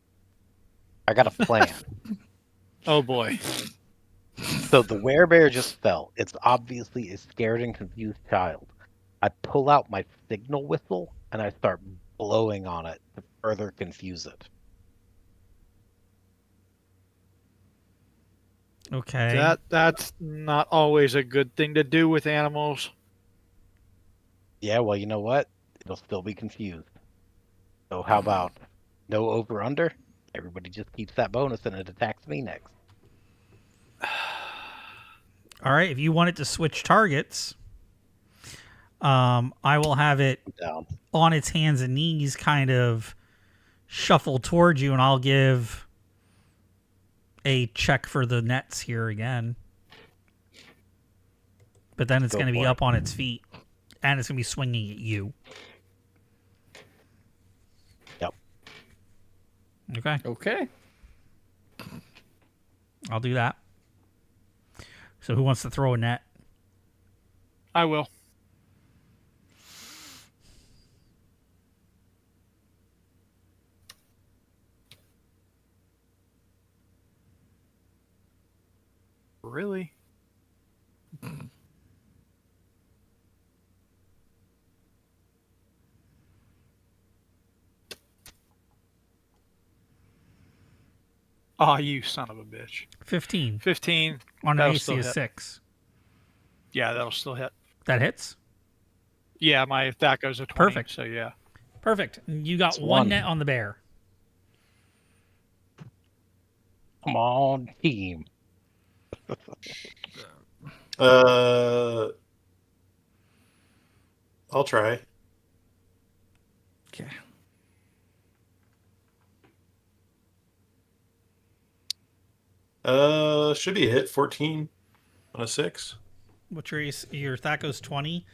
I got a plan. Oh boy. So the werebear just fell. It's obviously a scared and confused child. I pull out my signal whistle and I start blowing on it to further confuse it. Okay. That's not always a good thing to do with animals. Yeah, well, you know what? It'll still be confused. So how about no over under? Everybody just keeps that bonus and it attacks me next. All right. If you want it to switch targets, I will have it Down. on its hands and knees kind of shuffle towards you, and I'll give a check for the nets here again. But then it's Go going to be for it. up on its feet, and it's going to be swinging at you. Yep. Okay. Okay. I'll do that. So who wants to throw a net? I will. Really? Oh, you son of a bitch. 15 15. on an That'll AC still of hit. 6. Yeah, that'll still hit. That hits. Yeah, that goes to 20. Perfect. So yeah. Perfect. You got It's one one. net on the bear. Come on, team. I'll try. Okay. Should be a hit. 14 on a 6. What's your Thaco's 20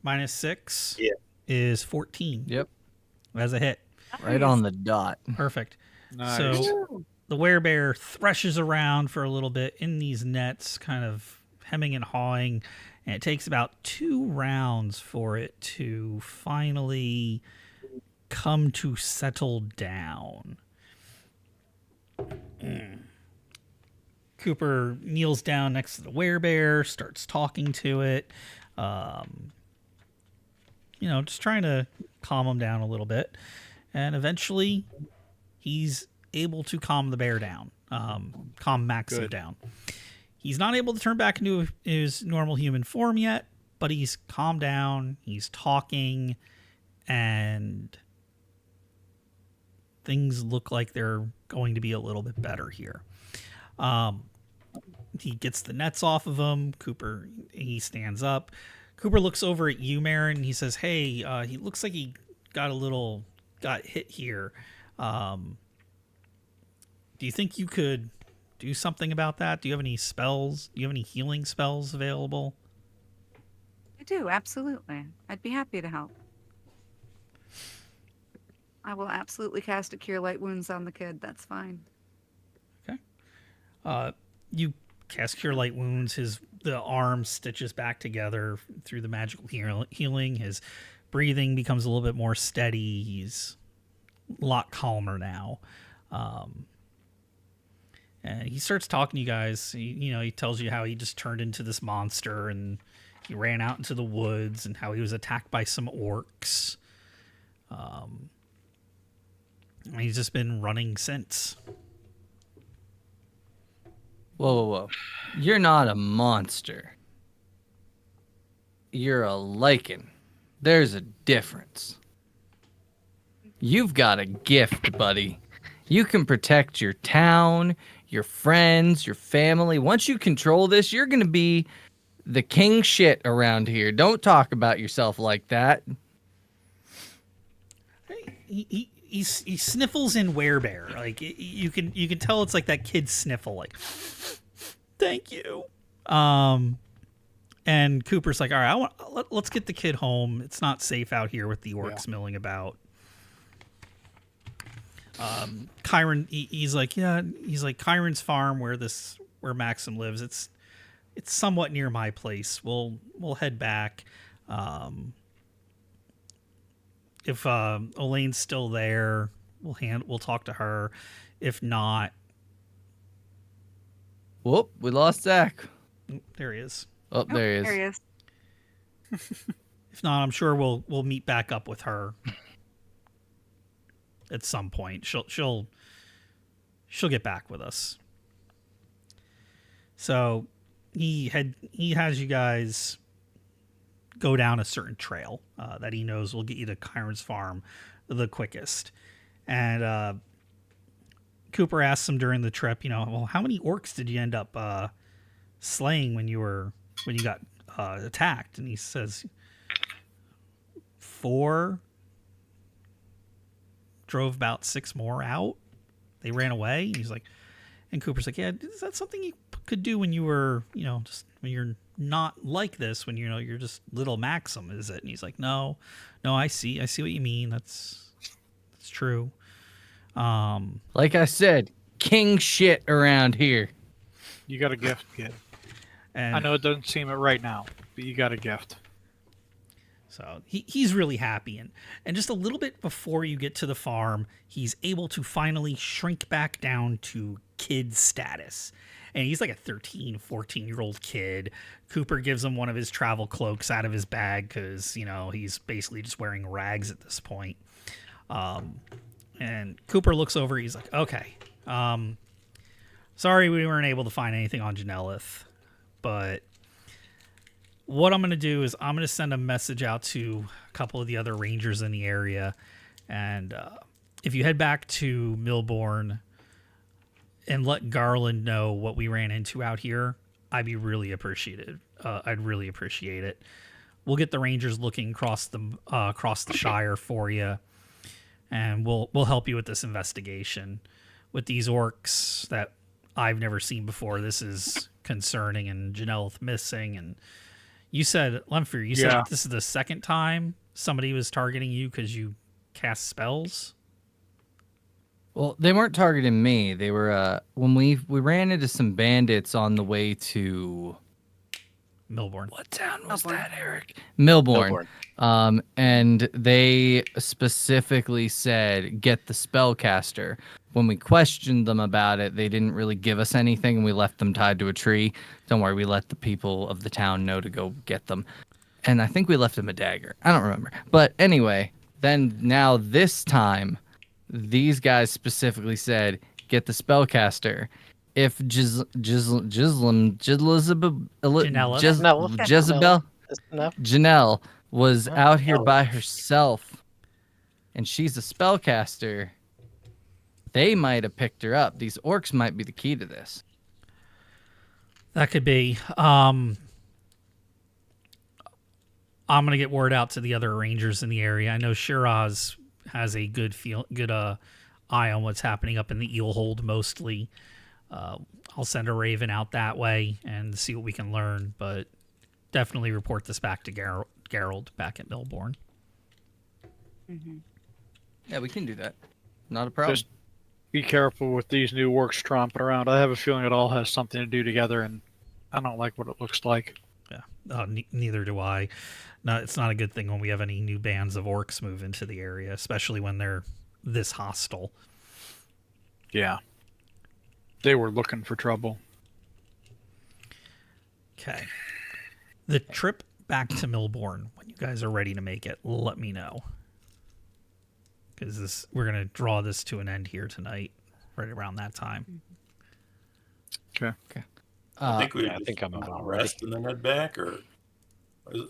minus 6 Yeah. is 14. Yep. As a hit. Right on the dot. Perfect. Nice. So the werebear threshes around for a little bit in these nets, kind of hemming and hawing, and it takes about 2 rounds for it to finally come to settle down. Cooper kneels down next to the werebear, starts talking to it, just trying to calm him down a little bit. And eventually, he's able to calm the bear down, calm Maxim Good. down. He's not able to turn back into his normal human form yet, but he's calmed down, he's talking, and things look like they're going to be a little bit better here. He gets the nets off of him. Cooper, he stands up. Cooper looks over at you, Marin, and he says, hey, he looks like he got hit here. Do you think you could do something about that? Do you have any spells? Do you have any healing spells available? I do, absolutely. I'd be happy to help. I will absolutely cast a Cure Light Wounds on the kid. That's fine. Okay. You cast Cure Light Wounds. The arm stitches back together through the magical healing. His breathing becomes a little bit more steady. He's a lot calmer now. And he starts talking to you guys. He tells you how he just turned into this monster and he ran out into the woods and how he was attacked by some orcs. And he's just been running since. Whoa. You're not a monster. You're a lichen. There's a difference. You've got a gift, buddy. You can protect your town, your friends, your family. Once you control this, you're going to be the king shit around here. Don't talk about yourself like that. He sniffles in Werebear. Like you can tell it's like that kid sniffle. Like, thank you. And Cooper's like, all right, let's get the kid home. It's not safe out here with the orcs milling about. Chiron, he's like Chiron's farm where Maxim lives. It's somewhat near my place. We'll head back. If Elaine's still there, we'll talk to her. If not, Whoop, we lost Zach. there he is. Oh, there he is. There he is. If not, I'm sure we'll meet back up with her at some point. She'll get back with us. So he has you guys go down a certain trail that he knows will get you to Chiron's farm the quickest. And Cooper asks him during the trip, well, how many orcs did you end up slaying when you got attacked? And he says 4. Drove about 6 more out. They ran away. And he's like, and Cooper's like, yeah, is that something you could do when you were, just when you're not like this, when you're just little Maxim, is it? And he's like, no, I see what you mean. That's true. Like I said, king shit around here. You got a gift, kid. And I know it doesn't seem it right now, but you got a gift. so he's really happy. And just a little bit before you get to the farm, he's able to finally shrink back down to kid status. And he's like a 13, 14-year-old kid. Kuiper gives him one of his travel cloaks out of his bag because, he's basically just wearing rags at this point. And Kuiper looks over. He's like, okay, sorry we weren't able to find anything on Janelith, but what I'm going to do is I'm going to send a message out to a couple of the other rangers in the area. And if you head back to Milbourne and let Garland know what we ran into out here, I'd be really appreciative. I'd really appreciate it. We'll get the rangers looking across the Shire for you, and we'll help you with this investigation. With these orcs that I've never seen before, this is concerning, and Janelith missing. And you said, Lemfir, said this is the second time somebody was targeting you because you cast spells? Well, they weren't targeting me. They were when we ran into some bandits on the way to Milbourne. what town was Milbourne. that, Eric? Milbourne. And they specifically said, get the spellcaster. When we questioned them about it, they didn't really give us anything, and we left them tied to a tree. Don't worry, we let the people of the town know to go get them. And I think we left them a dagger. I don't remember. But anyway, then now this time, these guys specifically said, get the spellcaster. If Janelle was out here by herself and she's a spellcaster, they might have picked her up. These orcs might be the key to this. That could be. I'm gonna get word out to the other rangers in the area. I know Shiraz has a good eye on what's happening up in the Eelhold mostly. I'll send a raven out that way and see what we can learn, but definitely report this back to Geralt back at Milbourne. Mm-hmm. Yeah, we can do that. Not a problem. Just be careful with these new orcs tromping around. I have a feeling it all has something to do together, and I don't like what it looks like. Yeah, neither do I. No, it's not a good thing when we have any new bands of orcs move into the area, especially when they're this hostile. Yeah. They were looking for trouble. Okay. The trip back to Milbourne, when you guys are ready to make it, let me know. Because we're going to draw this to an end here tonight, right around that time. Okay. I think we I think I'm about rest and then head back, or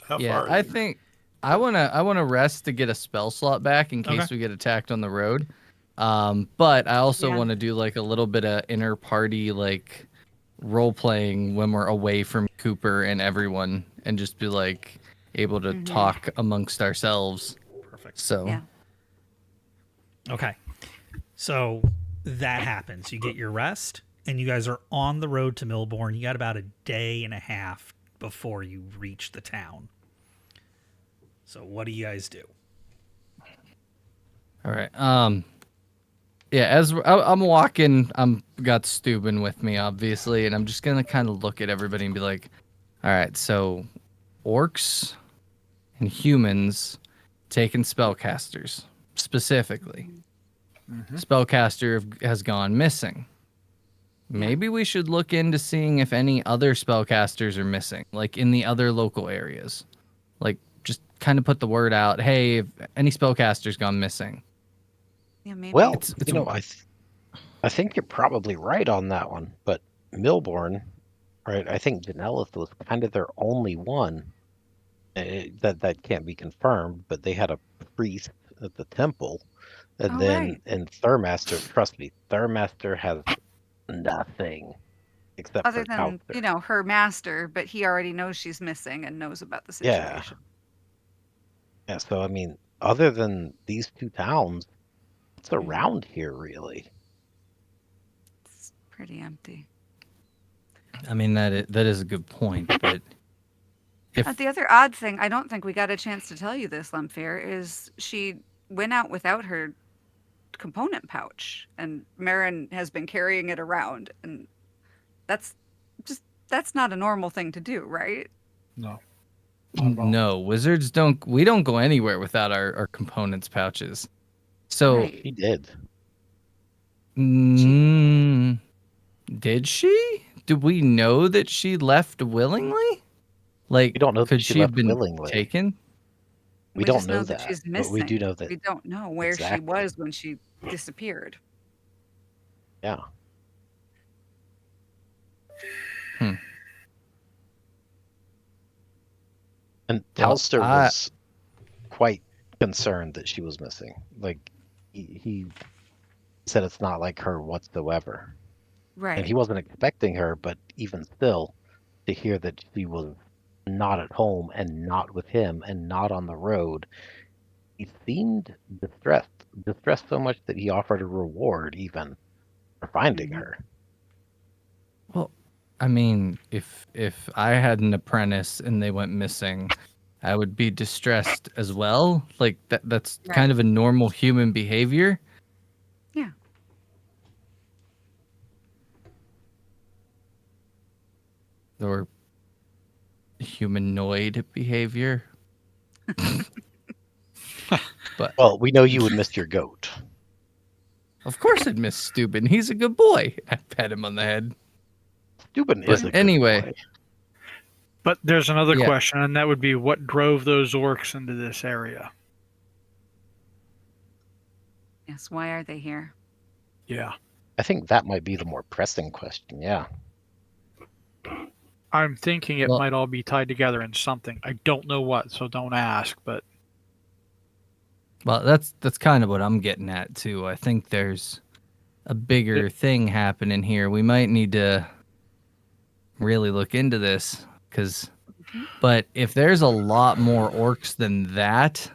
how Yeah, far? I think I wanna rest to get a spell slot back in case we get attacked on the road. But I also want to do like a little bit of inner party like role playing when we're away from Kuiper and everyone, and just be like able to talk amongst ourselves. Perfect. So Yeah. Okay. So that happens. You get your rest, and you guys are on the road to Milbourne. You got about a day and a half before you reach the town. So what do you guys do? all right. Yeah, as I'm walking, got Steuben with me, obviously, and I'm just gonna kind of look at everybody and be like, all right, so orcs and humans taking spellcasters specifically. Spellcaster has gone missing. Maybe we should look into seeing if any other spellcasters are missing, like in the other local areas. Like, just kind of put the word out, hey, if any spellcasters gone missing. Yeah, maybe. Well, It's I think you're probably right on that one. But Milbourne, right? I think Janelith was kind of their only one that can't be confirmed. But they had a priest at the temple, and and Thurmaster. Trust me, Thurmaster has nothing except Other for than, Kauthar. her master, but he already knows she's missing and knows about the Yeah. situation. Yeah. So I mean, other than these two towns, what's around here really? It's pretty empty. I mean, that is a good point, but if The other odd thing, I don't think we got a chance to tell you this, Lemfair, is she went out without her component pouch, and Marin has been carrying it around, and that's That's not a normal thing to do, right? No. Not at all. No, wizards don't. We don't go anywhere without our components pouches. So, Right. He did. mm, did she? Do we know that she left willingly? Like, We don't know that could she she have left been willingly. taken? We just don't know that that, she's but missing. we do know that. We don't know where she Exactly. was when she disappeared. Yeah. And Well, Talster was quite concerned that she was missing. Like, he said it's not like her whatsoever. Right. And he wasn't expecting her, but even still, to hear that she was not at home and not with him and not on the road, he seemed distressed. Distressed so much that he offered a reward even for finding Mhm. her. Well, I mean, if I had an apprentice and they went missing, I would be distressed as well. Like that's Right. kind of a normal human behavior. Yeah. Or humanoid behavior. But Well, we know you would miss your goat. of course I'd miss Steuben. He's a good boy. I pat him on the head. Steuben But is a good anyway. boy. But there's another Yeah. question, and that would be what drove those orcs into this area? Yes. Why are they here? Yeah. I think that might be the more pressing question. Yeah. I'm thinking it Well- might all be tied together in something. I don't know what, so don't ask, but Well, that's kind of what I'm getting at too. I think there's a bigger thing happening here. We might need to really look into this but if there's a lot more orcs than that,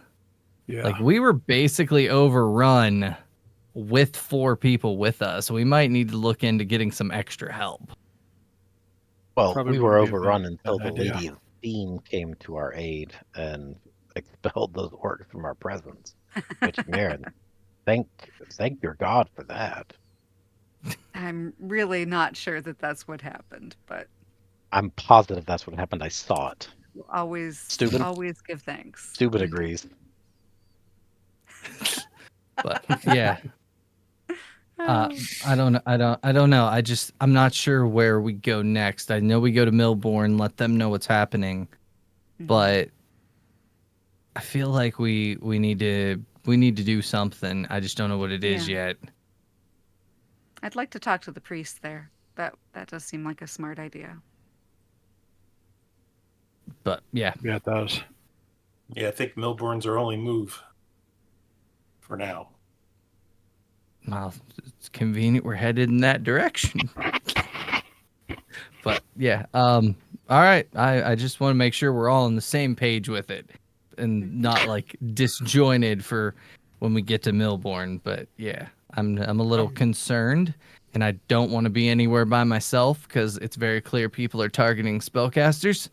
yeah. like we were basically overrun with 4 people with us. We might need to look into getting some extra help. Well, Probably we were wouldn't be a overrun bad until the idea. Lady of Steam came to our aid and expelled those orcs from our presence. Which, Marin, thank your God for that. I'm really not sure that that's what happened, but I'm positive that's what happened. I saw it. we'll always Steuben? always give thanks. Steuben agrees. But yeah, I don't know. I'm not sure where we go next. I know we go to Milbourne, let them know what's happening, Mhm. but I feel like we need to do something. I just don't know what it is yet. I'd like to talk to the priest there. That does seem like a smart idea. But yeah, Yeah, it does. Yeah, I think Milbourne's our only move for now. well, it's convenient we're headed in that direction. But yeah, all right. I just want to make sure we're all on the same page with it and not like disjointed for when we get to Milbourne. But yeah, I'm a little concerned, and I don't want to be anywhere by myself because it's very clear people are targeting spellcasters.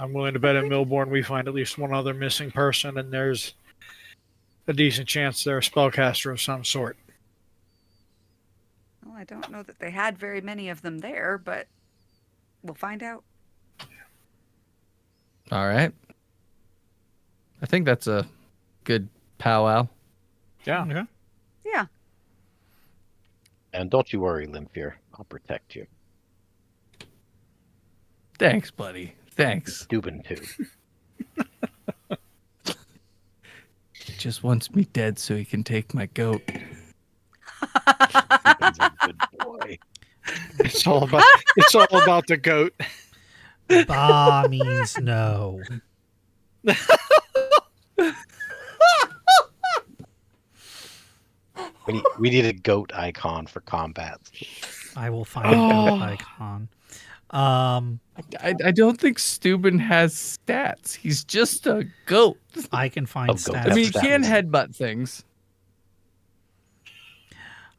I'm willing to bet in Milbourne we find at least one other missing person, and there's a decent chance they're a spellcaster of some sort. Well, I don't know that they had very many of them there, but we'll find out. All right. I think that's a good powwow. Yeah. Okay. Yeah. And don't you worry, Limfir. I'll protect you. Thanks, buddy. Thanks. Steuben, too. He just wants me dead so he can take my goat. Steuben's a good boy. It's all about the goat. Ba means no. We need a goat icon for combats. I will find a goat icon. I don't think Steuben has stats. He's just a goat. I can find Oh, goat. stats. I mean, he Stats. can headbutt things.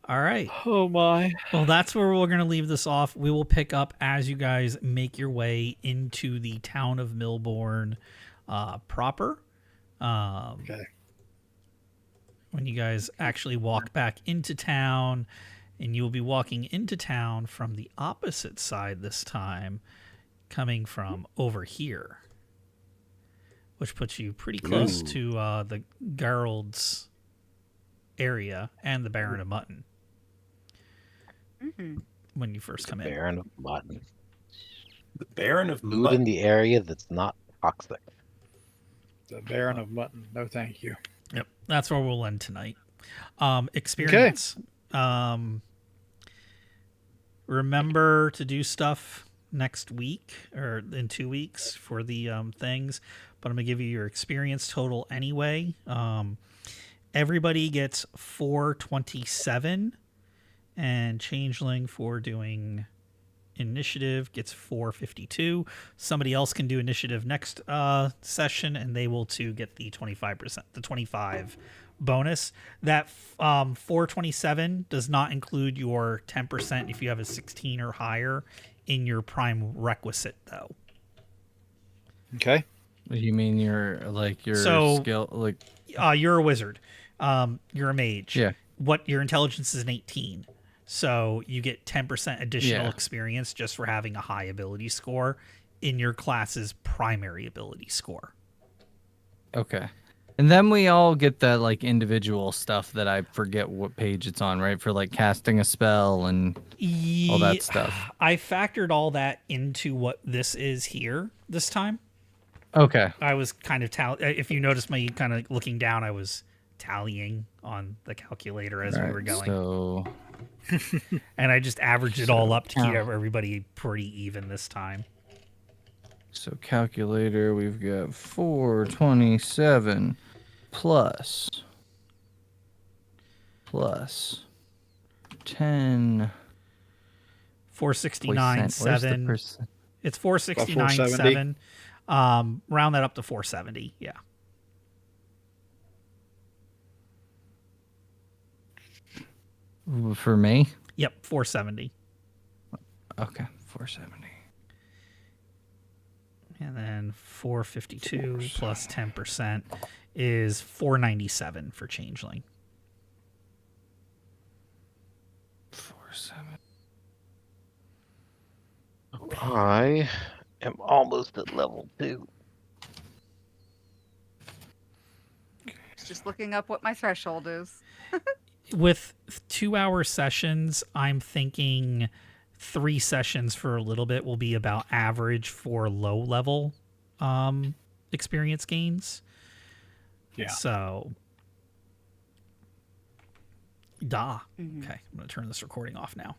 All right. Oh my. Well, that's where we're going to leave this off. We will pick up as you guys make your way into the town of Milbourne proper. Okay. When you guys actually walk back into town And you will be walking into town from the opposite side this time, coming from over here, which puts you pretty close Ooh. to the Gerald's area and the Baron of Mutton Mhm. when you first come in. Baron of Mutton. The Baron of Food in Mutton. the area that's not toxic. The Baron of Mutton. No, thank you. Yep, that's where we'll end tonight. Experience. Remember to do stuff next week or in 2 weeks for the things, but I'm gonna give you your experience total anyway. Everybody gets 427, and Changeling for doing initiative gets 452. Somebody else can do initiative next session, and they will too get the 25%, the 25 bonus. That 427 does not include your 10% if you have a 16 or higher in your prime requisite, though. Okay. You mean your So- skill like You're a wizard. You're a mage. Yeah. What your intelligence is an 18. So you get 10% additional Yeah. experience just for having a high ability score in your class's primary ability score. okay. And then we all get that like individual stuff that I forget what page it's on, right? For like casting a spell and all that stuff. I factored all that into what this is here this time. Okay. I was kind of if you notice me kind of looking down, I was tallying on the calculator as we were going. So And I just averaged it all up to keep Yeah. everybody pretty even this time. calculator, we've got 427 plus 10. 469.7. Percent? It's 469.7. 470. Round that up to 470. Yeah. For me? Yep. 470. Okay, 470. And then 452 plus 10% is 497 for Changeling. 47. I am almost at level 2. Just looking up what my threshold is. With 2-hour sessions, I'm thinking 3 sessions for a little bit will be about average for low level experience gains. Yeah. So, Okay, I'm going to turn this recording off now.